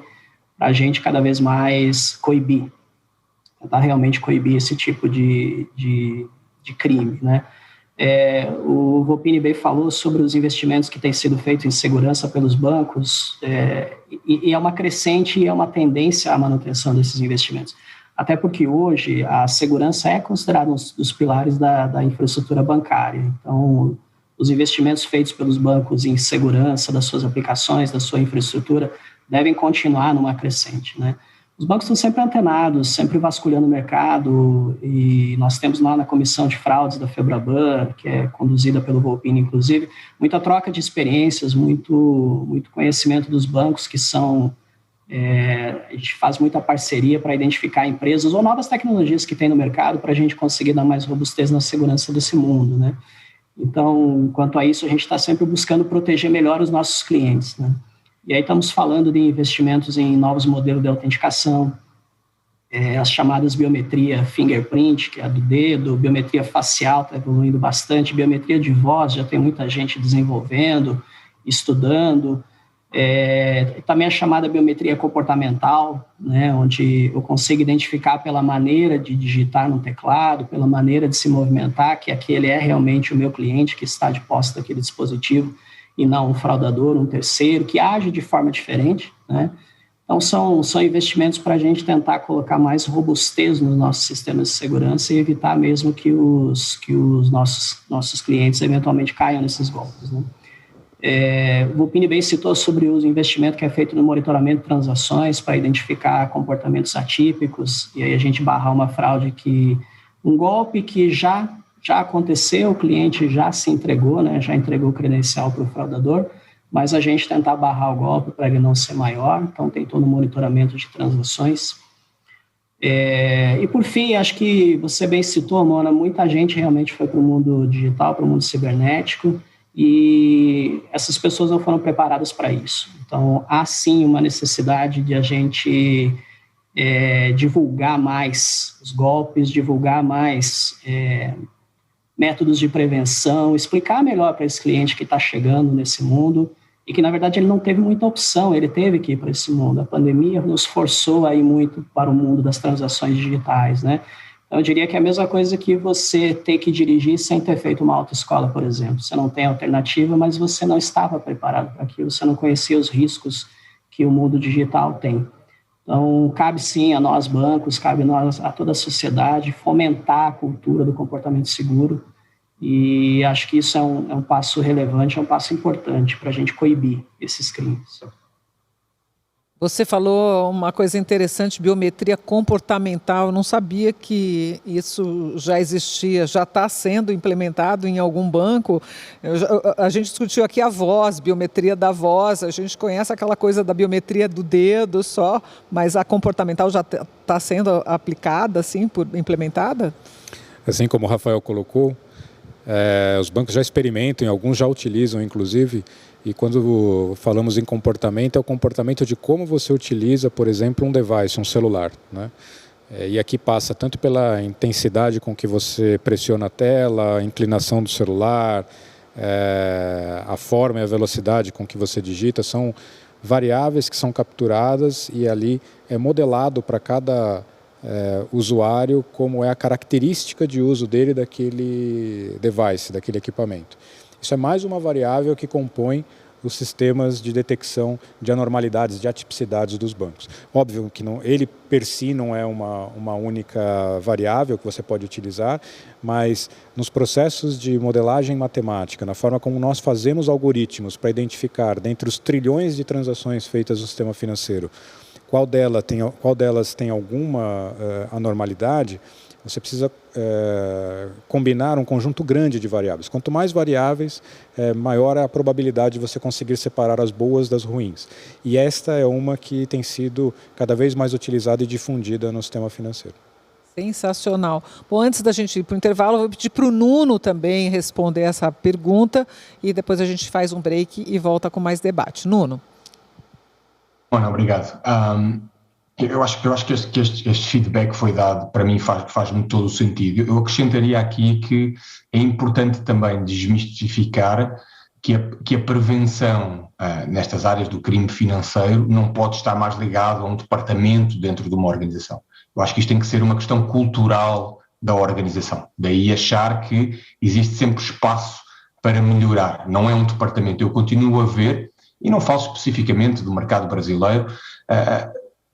para a gente cada vez mais coibir, tentar realmente coibir esse tipo de crime, né? O Volpini bem falou sobre os investimentos que têm sido feitos em segurança pelos bancos, e é uma crescente e é uma tendência à manutenção desses investimentos. Até porque hoje a segurança é considerada um dos pilares da infraestrutura bancária. Então, os investimentos feitos pelos bancos em segurança das suas aplicações, da sua infraestrutura, devem continuar numa crescente, né? Os bancos estão sempre antenados, sempre vasculhando o mercado, e nós temos lá na comissão de fraudes da FEBRABAN, que é conduzida pelo Volpini, inclusive, muita troca de experiências, muito conhecimento dos bancos que são... a gente faz muita parceria para identificar empresas ou novas tecnologias que tem no mercado para a gente conseguir dar mais robustez na segurança desse mundo, né? Então, quanto a isso, a gente está sempre buscando proteger melhor os nossos clientes, né? E aí estamos falando de investimentos em novos modelos de autenticação, as chamadas biometria fingerprint, que é a do dedo, biometria facial está evoluindo bastante, biometria de voz, já tem muita gente desenvolvendo, estudando, também a chamada biometria comportamental, né, onde eu consigo identificar pela maneira de digitar no teclado, pela maneira de se movimentar, que aquele é realmente o meu cliente que está de posse daquele dispositivo, e não um fraudador, um terceiro, que age de forma diferente, né? Então, são investimentos para a gente tentar colocar mais robustez nos nossos sistemas de segurança e evitar mesmo que os nossos clientes eventualmente caiam nesses golpes, né? O Volpini bem citou sobre o investimento que é feito no monitoramento de transações para identificar comportamentos atípicos, e aí a gente barrar uma fraude um golpe que já aconteceu, o cliente já se entregou, né, já entregou o credencial para o fraudador, mas a gente tentar barrar o golpe para ele não ser maior, então tem todo o monitoramento de transações. E por fim, acho que você bem citou, Mona, muita gente realmente foi para o mundo digital, para o mundo cibernético, e essas pessoas não foram preparadas para isso. Então, há sim uma necessidade de a gente divulgar mais os golpes, divulgar mais métodos de prevenção, explicar melhor para esse cliente que está chegando nesse mundo e que, na verdade, ele não teve muita opção, ele teve que ir para esse mundo. A pandemia nos forçou a ir muito para o mundo das transações digitais, né? Então, eu diria que é a mesma coisa que você ter que dirigir sem ter feito uma autoescola, por exemplo. Você não tem alternativa, mas você não estava preparado para aquilo, você não conhecia os riscos que o mundo digital tem. Então, cabe sim a nós bancos, cabe a toda a sociedade fomentar a cultura do comportamento seguro, e acho que isso é um passo relevante, é um passo importante para a gente coibir esses crimes. Você falou uma coisa interessante, biometria comportamental. Eu não sabia que isso já existia, já está sendo implementado em algum banco. A gente discutiu aqui a voz, biometria da voz, a gente conhece aquela coisa da biometria do dedo só, mas a comportamental já está sendo aplicada, assim, implementada? Assim como o Rafael colocou, os bancos já experimentam, alguns já utilizam, inclusive. E quando falamos em comportamento, é o comportamento de como você utiliza, por exemplo, um device, um celular, né? E aqui passa tanto pela intensidade com que você pressiona a tela, a inclinação do celular, a forma e a velocidade com que você digita, são variáveis que são capturadas e ali é modelado para cada usuário como é a característica de uso dele daquele device, daquele equipamento. Isso é mais uma variável que compõe os sistemas de detecção de anormalidades, de atipicidades dos bancos. Óbvio que ele per si não é uma única variável que você pode utilizar, mas nos processos de modelagem matemática, na forma como nós fazemos algoritmos para identificar, dentre os trilhões de transações feitas no sistema financeiro, qual delas tem alguma anormalidade, você precisa combinar um conjunto grande de variáveis. Quanto mais variáveis, maior é a probabilidade de você conseguir separar as boas das ruins. E esta é uma que tem sido cada vez mais utilizada e difundida no sistema financeiro. Sensacional. Bom, antes da gente ir para o intervalo, eu vou pedir para o Nuno também responder essa pergunta e depois a gente faz um break e volta com mais debate. Nuno. Bom, obrigado. Eu acho que este feedback foi dado, para mim faz-me todo o sentido. Eu acrescentaria aqui que é importante também desmistificar que a prevenção nestas áreas do crime financeiro não pode estar mais ligado a um departamento dentro de uma organização. Eu acho que isto tem que ser uma questão cultural da organização. Daí achar que existe sempre espaço para melhorar. Não é um departamento. Eu continuo a ver, e não falo especificamente do mercado brasileiro,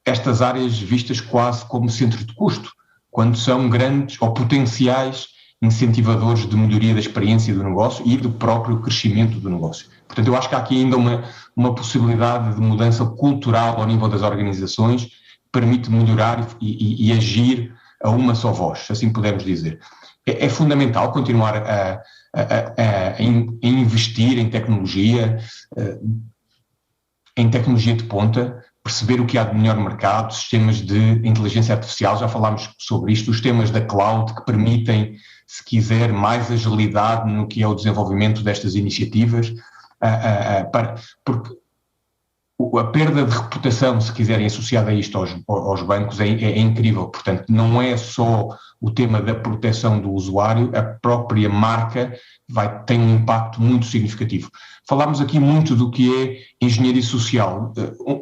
estas áreas vistas quase como centro de custo, quando são grandes ou potenciais incentivadores de melhoria da experiência do negócio e do próprio crescimento do negócio. Portanto, eu acho que há aqui ainda uma possibilidade de mudança cultural ao nível das organizações que permite melhorar e agir a uma só voz, assim podemos dizer. É fundamental continuar a investir em tecnologia de ponta, perceber o que há de melhor no mercado, sistemas de inteligência artificial, já falámos sobre isto, os temas da cloud que permitem, se quiser, mais agilidade no que é o desenvolvimento destas iniciativas, porque a perda de reputação, se quiserem, associada a isto aos bancos é incrível. Portanto, não é só o tema da proteção do usuário, a própria marca tem um impacto muito significativo. Falámos aqui muito do que é engenharia social.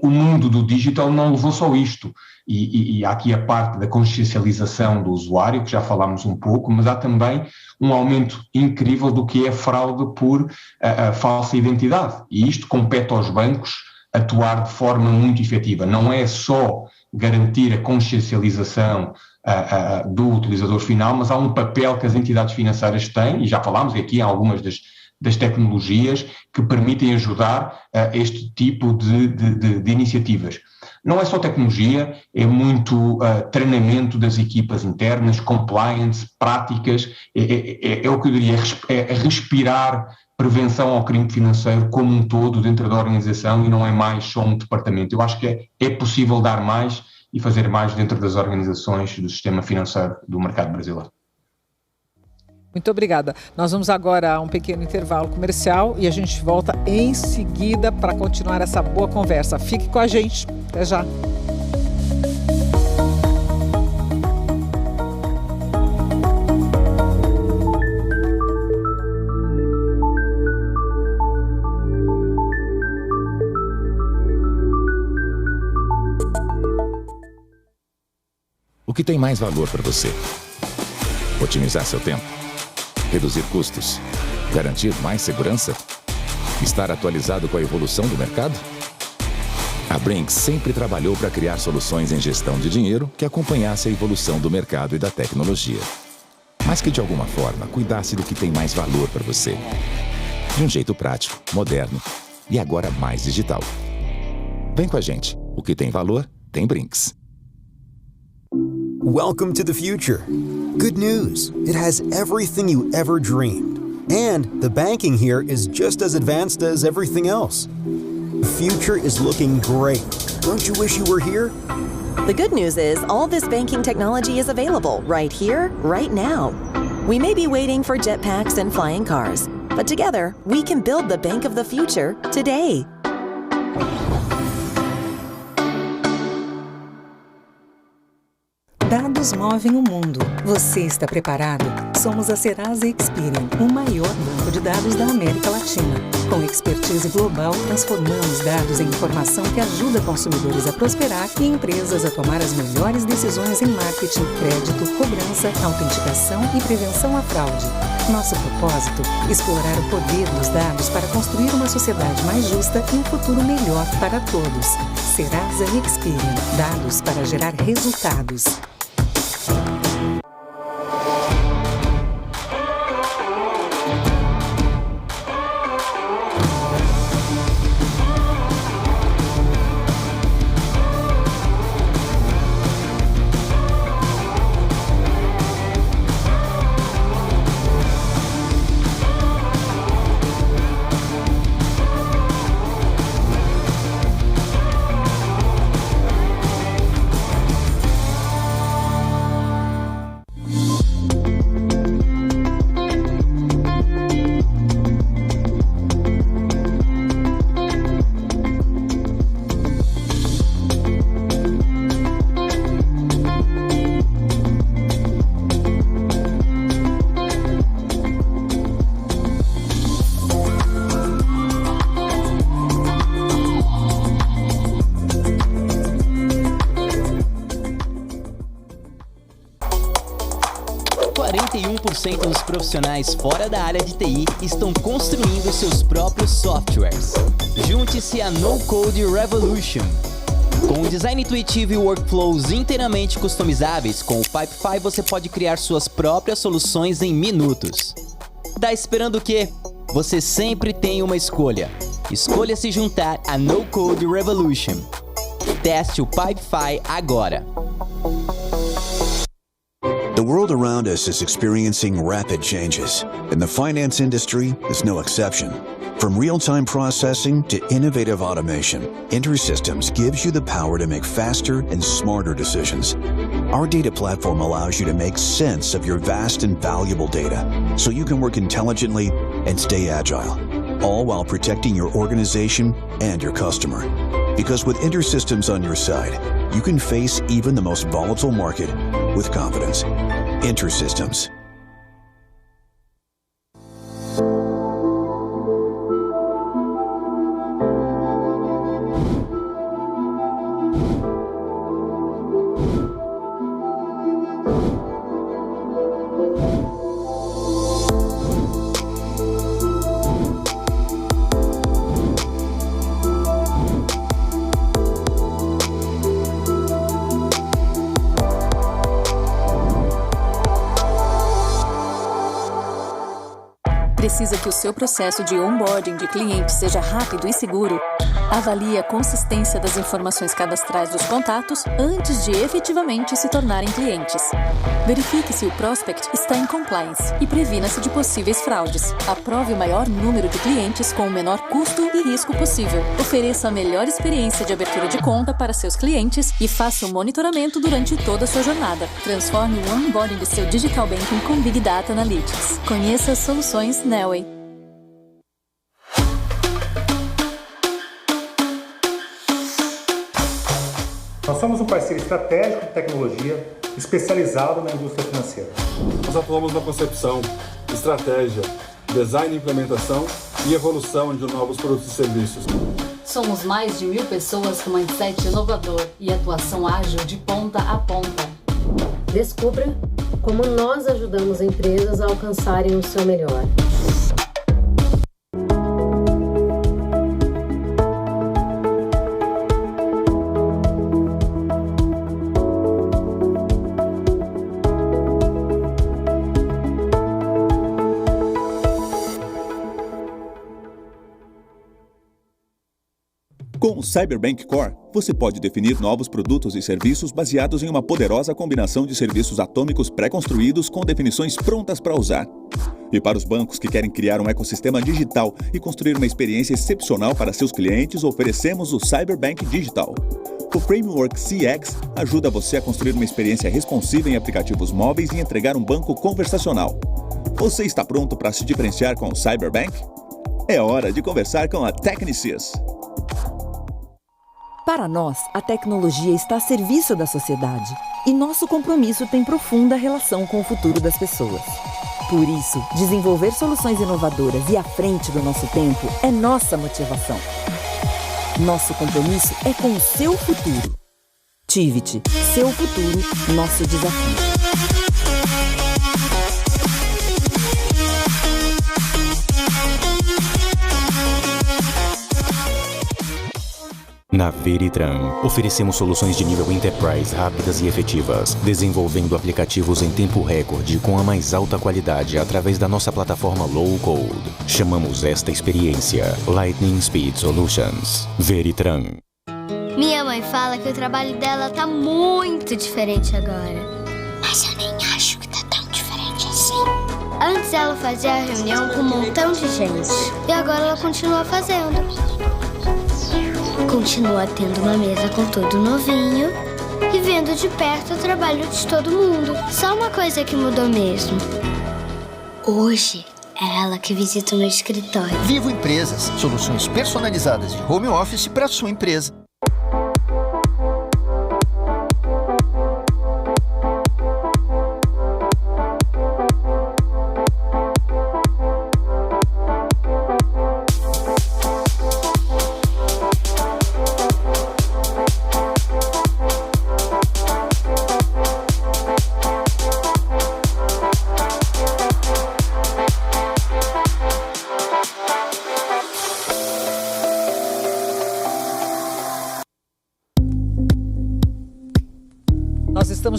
O mundo do digital não levou só isto. E há aqui a parte da consciencialização do usuário, que já falámos um pouco, mas há também um aumento incrível do que é a fraude por falsa identidade. E isto compete aos bancos atuar de forma muito efetiva. Não é só garantir a consciencialização do utilizador final, mas há um papel que as entidades financeiras têm, e já falámos aqui em algumas das tecnologias que permitem ajudar este tipo de iniciativas. Não é só tecnologia, é muito treinamento das equipas internas, compliance, práticas, é o que eu diria, é respirar prevenção ao crime financeiro como um todo dentro da organização e não é mais só um departamento. Eu acho que é possível dar mais e fazer mais dentro das organizações do sistema financeiro do mercado brasileiro. Muito obrigada. Nós vamos agora a um pequeno intervalo comercial e a gente volta em seguida para continuar essa boa conversa. Fique com a gente. Até já. O que tem mais valor para você? Otimizar seu tempo? Reduzir custos? Garantir mais segurança? Estar atualizado com a evolução do mercado? A Brinks sempre trabalhou para criar soluções em gestão de dinheiro que acompanhassem a evolução do mercado e da tecnologia, mas que de alguma forma cuidasse do que tem mais valor para você. De um jeito prático, moderno e agora mais digital. Vem com a gente. O que tem valor, tem Brinks. Welcome to the future. Good news. It has everything you ever dreamed. And the banking here is just as advanced as everything else. The future is looking great. Don't you wish you were here? The good news is all this banking technology is available right here, right now. We may be waiting for jetpacks and flying cars, but together we can build the bank of the future today. Dados movem o mundo. Você está preparado? Somos a Serasa Experian, o maior banco de dados da América Latina. Com expertise global, transformamos dados em informação que ajuda consumidores a prosperar e empresas a tomar as melhores decisões em marketing, crédito, cobrança, autenticação e prevenção à fraude. Nosso propósito? Explorar o poder dos dados para construir uma sociedade mais justa e um futuro melhor para todos. Serasa Experian. Dados para gerar resultados. Dos profissionais fora da área de TI estão construindo seus próprios softwares. Junte-se à No Code Revolution. Com um design intuitivo e workflows inteiramente customizáveis, com o Pipefy você pode criar suas próprias soluções em minutos. Tá esperando o quê? Você sempre tem uma escolha. Escolha se juntar à No Code Revolution. Teste o Pipefy agora. The world around us is experiencing rapid changes, and the finance industry is no exception. From real-time processing to innovative automation, InterSystems gives you the power to make faster and smarter decisions. Our data platform allows you to make sense of your vast and valuable data, so you can work intelligently and stay agile, all while protecting your organization and your customer. Because with InterSystems on your side, you can face even the most volatile market with confidence. InterSystems. Precisa que o seu processo de onboarding de cliente seja rápido e seguro? Avalie a consistência das informações cadastrais dos contatos antes de efetivamente se tornarem clientes. Verifique se o prospect está em compliance e previna-se de possíveis fraudes. Aprove o maior número de clientes com o menor custo e risco possível. Ofereça a melhor experiência de abertura de conta para seus clientes e faça o monitoramento durante toda a sua jornada. Transforme o onboarding de seu Digital Banking com Big Data Analytics. Conheça as soluções Nelway. Nós somos um parceiro estratégico de tecnologia especializado na indústria financeira. Nós atuamos na concepção, estratégia, design e implementação e evolução de novos produtos e serviços. Somos mais de 1.000 pessoas com mindset inovador e atuação ágil de ponta a ponta. Descubra como nós ajudamos empresas a alcançarem o seu melhor. Com o Cyberbank Core, você pode definir novos produtos e serviços baseados em uma poderosa combinação de serviços atômicos pré-construídos com definições prontas para usar. E para os bancos que querem criar um ecossistema digital e construir uma experiência excepcional para seus clientes, oferecemos o Cyberbank Digital. O Framework CX ajuda você a construir uma experiência responsiva em aplicativos móveis e entregar um banco conversacional. Você está pronto para se diferenciar com o Cyberbank? É hora de conversar com a Technisys. Para nós, a tecnologia está a serviço da sociedade e nosso compromisso tem profunda relação com o futuro das pessoas. Por isso, desenvolver soluções inovadoras e à frente do nosso tempo é nossa motivação. Nosso compromisso é com o seu futuro. Tiviti, seu futuro, nosso desafio. Na Veritran, oferecemos soluções de nível Enterprise rápidas e efetivas, desenvolvendo aplicativos em tempo recorde com a mais alta qualidade através da nossa plataforma Low Code. Chamamos esta experiência Lightning Speed Solutions. Veritran. Minha mãe fala que o trabalho dela tá muito diferente agora. Mas eu nem acho que tá tão diferente assim. Antes ela fazia a reunião com um montão de gente. E agora ela continua fazendo. Continua tendo uma mesa com tudo novinho e vendo de perto o trabalho de todo mundo. Só uma coisa que mudou mesmo. Hoje é ela que visita o meu escritório. Vivo Empresas, soluções personalizadas de home office para sua empresa.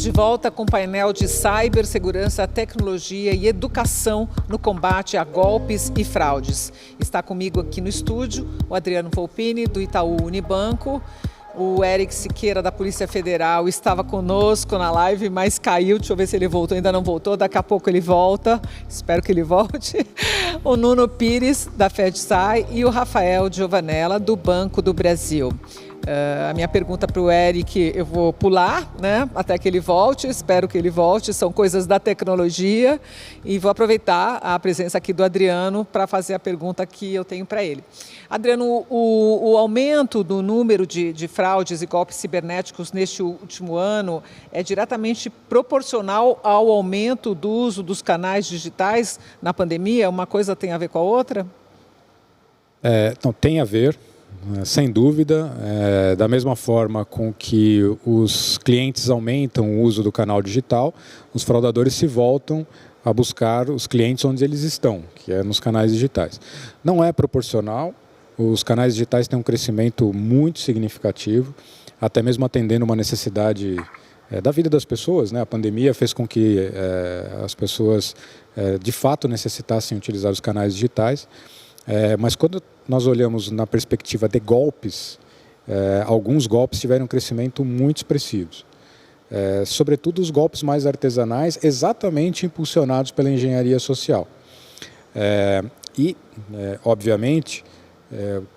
Estamos de volta com o painel de cibersegurança, tecnologia e educação no combate a golpes e fraudes. Está comigo aqui no estúdio o Adriano Volpini, do Itaú Unibanco. O Eric Siqueira, da Polícia Federal, estava conosco na live, mas caiu. Deixa eu ver se ele voltou. Ainda não voltou. Daqui a pouco ele volta. Espero que ele volte. O Nuno Pires, da FedSci, e o Rafael Giovanella, do Banco do Brasil. A minha pergunta para o Eric, eu vou pular, né, até que ele volte, espero que ele volte, são coisas da tecnologia, e vou aproveitar a presença aqui do Adriano para fazer a pergunta que eu tenho para ele. Adriano, o aumento do número de fraudes e golpes cibernéticos neste último ano é diretamente proporcional ao aumento do uso dos canais digitais na pandemia? Uma coisa tem a ver com a outra? Não, tem a ver. Sem dúvida, da mesma forma com que os clientes aumentam o uso do canal digital, os fraudadores se voltam a buscar os clientes onde eles estão, que é nos canais digitais. Não é proporcional, os canais digitais têm um crescimento muito significativo, até mesmo atendendo uma necessidade da vida das pessoas, né? A pandemia fez com que as pessoas de fato necessitassem utilizar os canais digitais. Mas quando nós olhamos na perspectiva de golpes, alguns golpes tiveram um crescimento muito expressivos. Sobretudo os golpes mais artesanais, exatamente impulsionados pela engenharia social. Obviamente,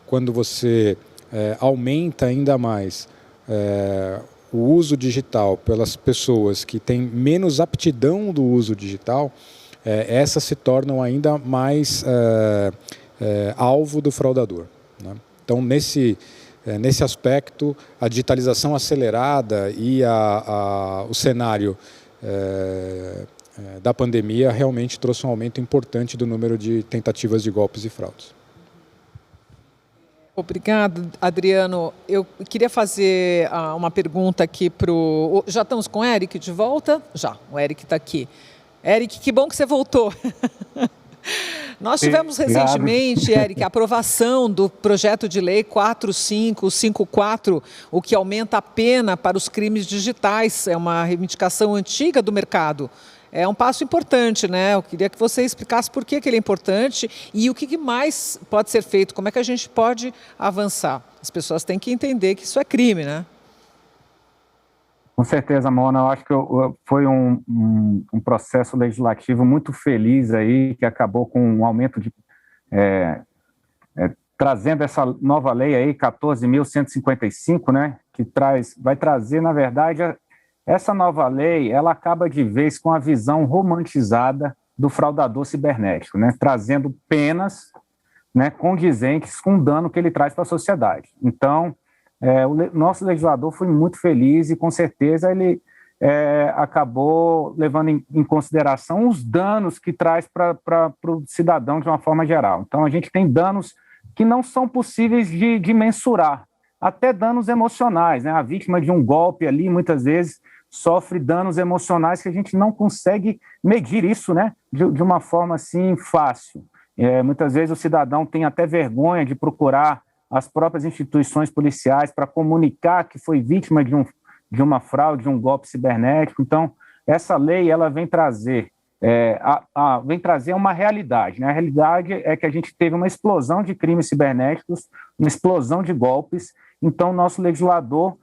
quando você aumenta ainda mais o uso digital pelas pessoas que têm menos aptidão do uso digital, essas se tornam ainda mais alvo do fraudador, né? Então, nesse aspecto, a digitalização acelerada e o cenário da pandemia realmente trouxe um aumento importante do número de tentativas de golpes e fraudes. Obrigado, Adriano. Eu queria fazer uma pergunta aqui para o... Já estamos com o Eric de volta? Já, o Eric está aqui. Eric, que bom que você voltou. Nós tivemos recentemente, Eric, a aprovação do projeto de lei 4554, o que aumenta a pena para os crimes digitais. É uma reivindicação antiga do mercado. É um passo importante, né? Eu queria que você explicasse por que ele é importante e o que mais pode ser feito, como é que a gente pode avançar. As pessoas têm que entender que isso é crime, né? Com certeza, Mona. Eu acho que foi um processo legislativo muito feliz aí, que acabou com um aumento de... trazendo essa nova lei aí, 14.155, né? Que vai trazer, na verdade, essa nova lei, ela acaba de vez com a visão romantizada do fraudador cibernético, né? Trazendo penas, né, condizentes com o dano que ele traz para a sociedade. Então, o nosso legislador foi muito feliz e, com certeza, ele acabou levando em consideração os danos que traz para o cidadão de uma forma geral. Então, a gente tem danos que não são possíveis de mensurar, até danos emocionais, né? A vítima de um golpe ali, muitas vezes, sofre danos emocionais que a gente não consegue medir isso, né, de uma forma assim fácil. Muitas vezes o cidadão tem até vergonha de procurar as próprias instituições policiais para comunicar que foi vítima de uma fraude, de um golpe cibernético. Então, essa lei ela vem trazer uma realidade, né? A realidade é que a gente teve uma explosão de crimes cibernéticos, uma explosão de golpes. Então, nosso legislador,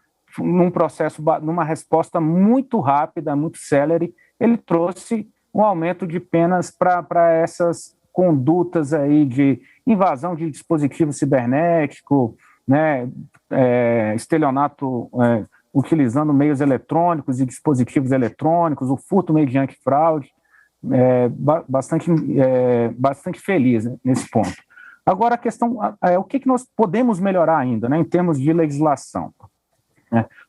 numa resposta muito rápida, muito célere, ele trouxe um aumento de penas para essas condutas aí de invasão de dispositivo cibernético, né, estelionato utilizando meios eletrônicos e dispositivos eletrônicos, o furto mediante fraude, bastante feliz, né, nesse ponto. Agora, a questão é o que nós podemos melhorar ainda, né, em termos de legislação.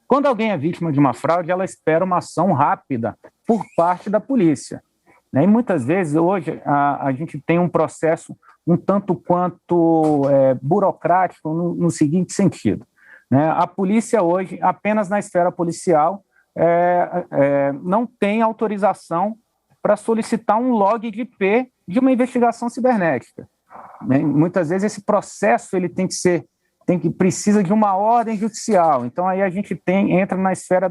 Quando alguém é vítima de uma fraude, ela espera uma ação rápida por parte da polícia. E muitas vezes, hoje, a gente tem um processo um tanto quanto burocrático no seguinte sentido. A polícia hoje, apenas na esfera policial, não tem autorização para solicitar um log de IP de uma investigação cibernética. Muitas vezes esse processo ele precisa de uma ordem judicial. Então aí a gente entra na esfera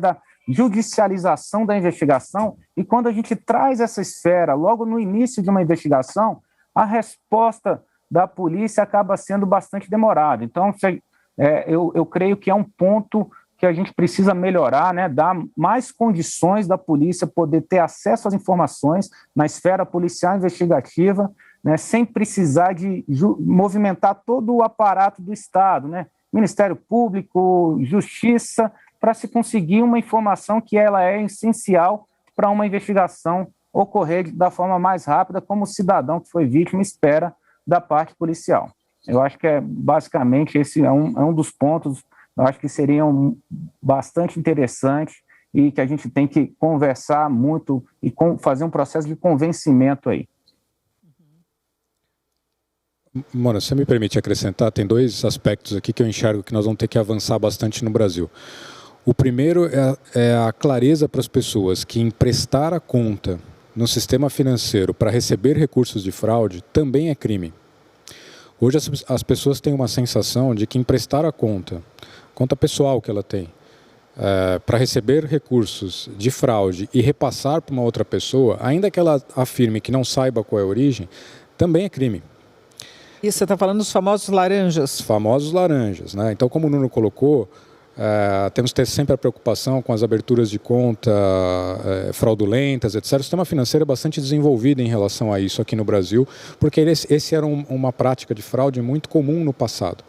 judicialização da investigação, e quando a gente traz essa esfera logo no início de uma investigação, a resposta da polícia acaba sendo bastante demorada. Então, eu creio que é um ponto que a gente precisa melhorar, né, dar mais condições da polícia poder ter acesso às informações na esfera policial investigativa, né, sem precisar de movimentar todo o aparato do Estado, né, Ministério Público, Justiça, para se conseguir uma informação que ela é essencial para uma investigação ocorrer da forma mais rápida, como o cidadão que foi vítima espera da parte policial. Eu acho que basicamente esse é um dos pontos, eu acho que seriam bastante interessantes e que a gente tem que conversar muito e fazer um processo de convencimento aí. Mona, você me permite acrescentar? Tem 2 aspectos aqui que eu enxergo que nós vamos ter que avançar bastante no Brasil. O primeiro é a clareza para as pessoas que emprestar a conta no sistema financeiro para receber recursos de fraude também é crime. Hoje as pessoas têm uma sensação de que emprestar a conta pessoal que ela tem, para receber recursos de fraude e repassar para uma outra pessoa, ainda que ela afirme que não saiba qual é a origem, também é crime. E você está falando dos famosos laranjas? Famosos laranjas, né? Então, como o Nuno colocou, temos que ter sempre a preocupação com as aberturas de conta fraudulentas, etc. O sistema financeiro é bastante desenvolvido em relação a isso aqui no Brasil, porque esse era uma prática de fraude muito comum no passado.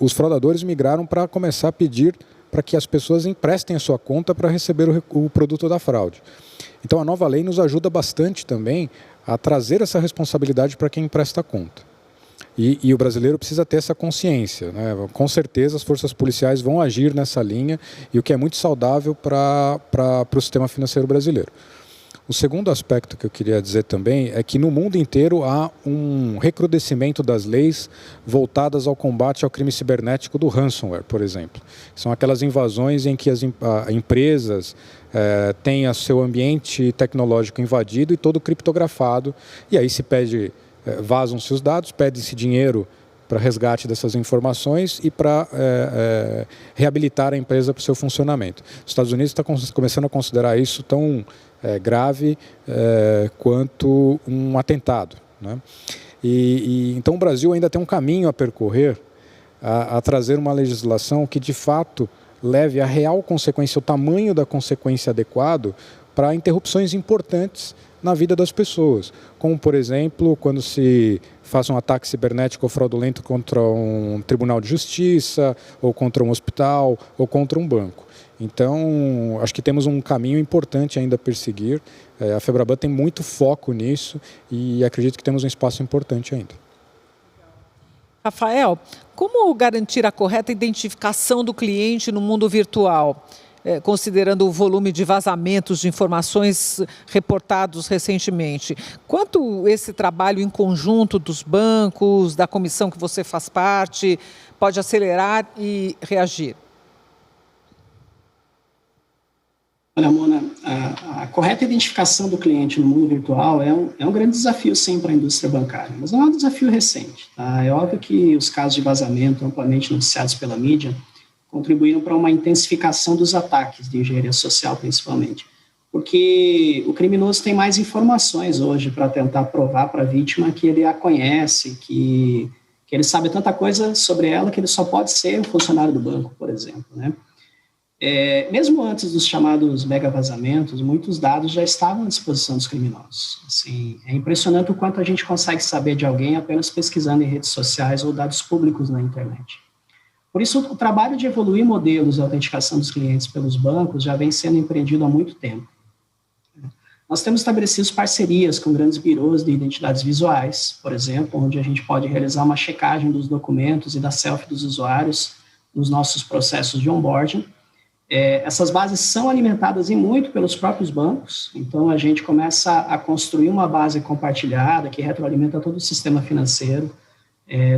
Os fraudadores migraram para começar a pedir para que as pessoas emprestem a sua conta para receber o produto da fraude. Então a nova lei nos ajuda bastante também a trazer essa responsabilidade para quem empresta a conta. E o brasileiro precisa ter essa consciência, né? Com certeza as forças policiais vão agir nessa linha, e o que é muito saudável para o sistema financeiro brasileiro. O segundo aspecto que eu queria dizer também é que no mundo inteiro há um recrudescimento das leis voltadas ao combate ao crime cibernético do ransomware, por exemplo. São aquelas invasões em que as empresas têm o seu ambiente tecnológico invadido e todo criptografado, e aí se pede, vazam-se os dados, pede-se dinheiro para resgate dessas informações e para reabilitar a empresa para o seu funcionamento. Os Estados Unidos estão começando a considerar isso tão grave quanto um atentado, né? Então o Brasil ainda tem um caminho a percorrer a trazer uma legislação que de fato leve a real consequência, o tamanho da consequência adequado para interrupções importantes na vida das pessoas, como por exemplo quando se faz um ataque cibernético ou fraudulento contra um tribunal de justiça, ou contra um hospital, ou contra um banco. Então, acho que temos um caminho importante ainda a perseguir. A Febraban tem muito foco nisso e acredito que temos um espaço importante ainda. Rafael, como garantir a correta identificação do cliente no mundo virtual, considerando o volume de vazamentos de informações reportados recentemente? Quanto esse trabalho em conjunto dos bancos, da comissão que você faz parte, pode acelerar e reagir? Olha, Mona, a correta identificação do cliente no mundo virtual é um grande desafio, sim, para a indústria bancária, mas não é um desafio recente. Tá? É óbvio que os casos de vazamento amplamente noticiados pela mídia contribuíram para uma intensificação dos ataques de engenharia social, principalmente, porque o criminoso tem mais informações hoje para tentar provar para a vítima que ele a conhece, que ele sabe tanta coisa sobre ela que ele só pode ser um funcionário do banco, por exemplo, né? Mesmo antes dos chamados mega vazamentos, muitos dados já estavam à disposição dos criminosos. Assim, é impressionante o quanto a gente consegue saber de alguém apenas pesquisando em redes sociais ou dados públicos na internet. Por isso, o trabalho de evoluir modelos de autenticação dos clientes pelos bancos já vem sendo empreendido há muito tempo. Nós temos estabelecido parcerias com grandes birôs de identidades visuais, por exemplo, onde a gente pode realizar uma checagem dos documentos e da selfie dos usuários nos nossos processos de onboarding. Essas bases são alimentadas em muito pelos próprios bancos, então a gente começa a construir uma base compartilhada que retroalimenta todo o sistema financeiro.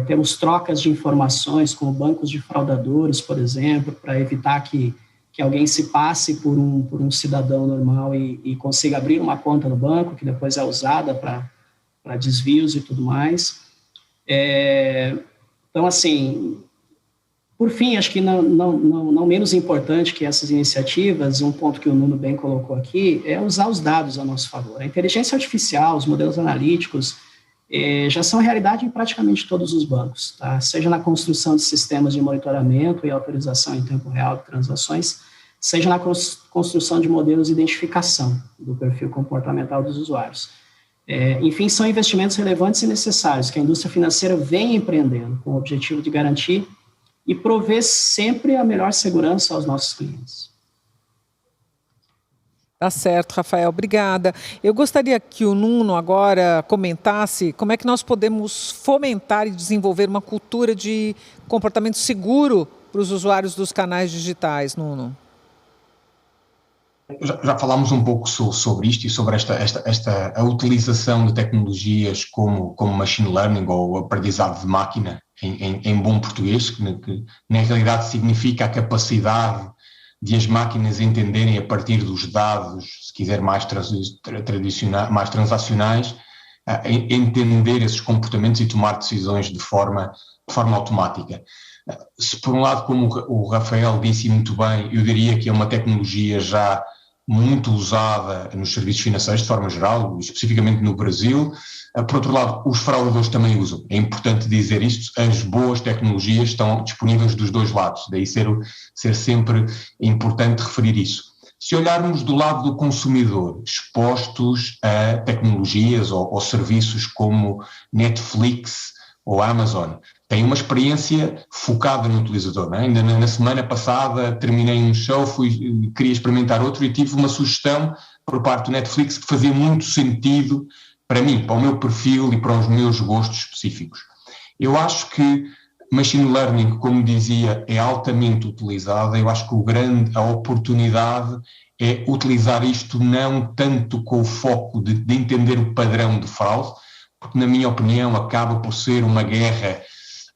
Temos trocas de informações com bancos de fraudadores, por exemplo, para evitar que alguém se passe por um cidadão normal e consiga abrir uma conta no banco, que depois é usada para desvios e tudo mais. Então, assim, Por fim, acho que não menos importante que essas iniciativas, um ponto que o Nuno bem colocou aqui, é usar os dados a nosso favor. A inteligência artificial, os modelos analíticos, já são realidade em praticamente todos os bancos, tá? Seja na construção de sistemas de monitoramento e autorização em tempo real de transações, seja na construção de modelos de identificação do perfil comportamental dos usuários. Enfim, são investimentos relevantes e necessários que a indústria financeira vem empreendendo com o objetivo de garantir e prover sempre a melhor segurança aos nossos clientes. Tá certo, Rafael, obrigada. Eu gostaria que o Nuno agora comentasse como é que nós podemos fomentar e desenvolver uma cultura de comportamento seguro para os usuários dos canais digitais, Nuno. Já falámos um pouco sobre isto e sobre a utilização de tecnologias como machine learning ou aprendizado de máquina em bom português, que na realidade significa a capacidade de as máquinas entenderem a partir dos dados, se quiser mais mais transacionais, entender esses comportamentos e tomar decisões de forma automática. Se por um lado, como o Rafael disse muito bem, eu diria que é uma tecnologia já muito usada nos serviços financeiros de forma geral, especificamente no Brasil. Por outro lado, os fraudadores também usam. É importante dizer isto, as boas tecnologias estão disponíveis dos dois lados, daí ser sempre importante referir isso. Se olharmos do lado do consumidor, expostos a tecnologias ou serviços como Netflix ou Amazon, tem uma experiência focada no utilizador, não é? Ainda na semana passada terminei um show, queria experimentar outro e tive uma sugestão por parte do Netflix que fazia muito sentido para mim, para o meu perfil e para os meus gostos específicos. Eu acho que machine learning, como dizia, é altamente utilizada. Eu acho que a oportunidade é utilizar isto não tanto com o foco de entender o padrão de fraude, porque na minha opinião acaba por ser uma guerra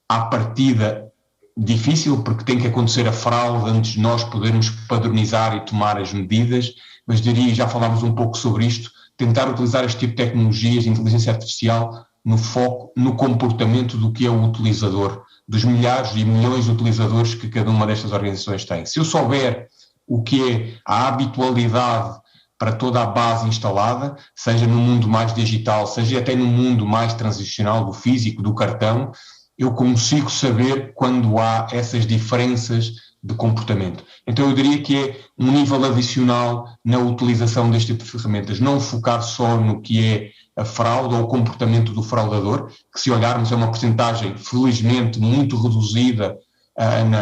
à partida difícil, porque tem que acontecer a fraude antes de nós podermos padronizar e tomar as medidas, mas diria, já falámos um pouco sobre isto, tentar utilizar este tipo de tecnologias de inteligência artificial no foco, no comportamento do que é o utilizador, dos milhares e milhões de utilizadores que cada uma destas organizações tem. Se eu souber o que é a habitualidade para toda a base instalada, seja no mundo mais digital, seja até no mundo mais transicional do físico, do cartão, eu consigo saber quando há essas diferenças de comportamento. Então eu diria que é um nível adicional na utilização deste tipo de ferramentas, não focar só no que é a fraude ou o comportamento do fraudador, que se olharmos é uma porcentagem felizmente muito reduzida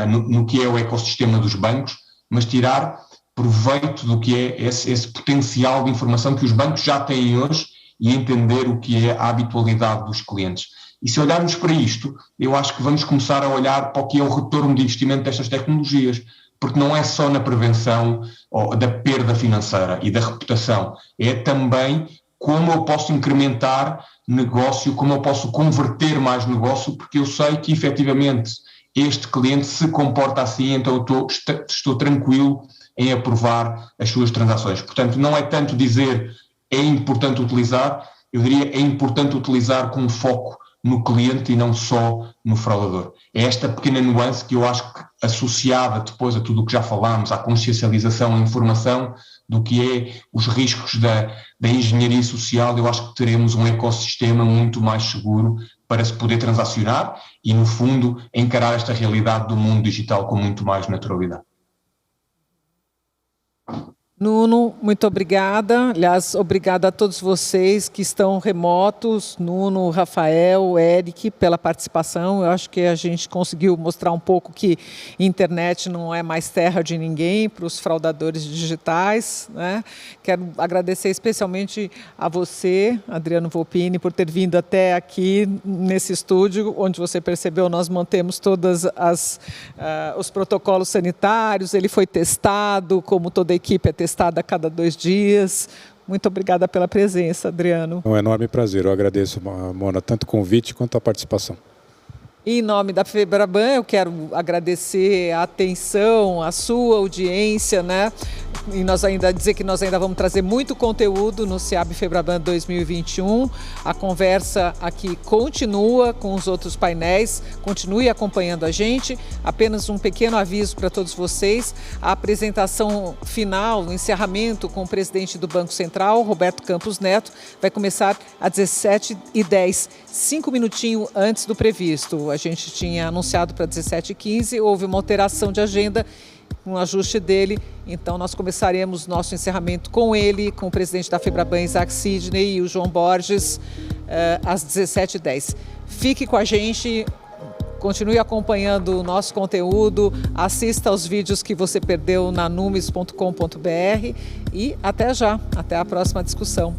no que é o ecossistema dos bancos, mas tirar proveito do que é esse potencial de informação que os bancos já têm hoje e entender o que é a habitualidade dos clientes. E se olharmos para isto, eu acho que vamos começar a olhar para o que é o retorno de investimento destas tecnologias, porque não é só na prevenção da perda financeira e da reputação, é também como eu posso incrementar negócio, como eu posso converter mais negócio, porque eu sei que efetivamente este cliente se comporta assim, então eu estou tranquilo em aprovar as suas transações. Portanto, não é tanto dizer é importante utilizar, eu diria é importante utilizar com foco no cliente e não só no fraudador. É esta pequena nuance que eu acho que, associada depois a tudo o que já falámos, à consciencialização, à informação do que é os riscos da engenharia social, eu acho que teremos um ecossistema muito mais seguro para se poder transacionar e, no fundo, encarar esta realidade do mundo digital com muito mais naturalidade. Nuno, muito obrigada. Aliás, obrigada a todos vocês que estão remotos, Nuno, Rafael, Eric, pela participação. Eu acho que a gente conseguiu mostrar um pouco que internet não é mais terra de ninguém para os fraudadores digitais, né? Quero agradecer especialmente a você, Adriano Volpini, por ter vindo até aqui nesse estúdio, onde você percebeu, nós mantemos todos os protocolos sanitários, ele foi testado, como toda a equipe é testada a cada 2 dias. Muito obrigada pela presença, Adriano. É um enorme prazer. Eu agradeço, Mona, tanto o convite quanto a participação. Em nome da Febraban, eu quero agradecer a atenção, a sua audiência, né? E nós ainda vamos trazer muito conteúdo no SEAB Febraban 2021. A conversa aqui continua com os outros painéis, continue acompanhando a gente. Apenas um pequeno aviso para todos vocês: a apresentação final, o encerramento com o presidente do Banco Central, Roberto Campos Neto, vai começar às 17h10, 5 minutinhos antes do previsto. A gente tinha anunciado para 17h15, houve uma alteração de agenda, um ajuste dele, então nós começaremos nosso encerramento com ele, com o presidente da Febraban, Isaac Sidney, e o João Borges, às 17h10. Fique com a gente, continue acompanhando o nosso conteúdo, assista aos vídeos que você perdeu na numis.com.br e até já, até a próxima discussão.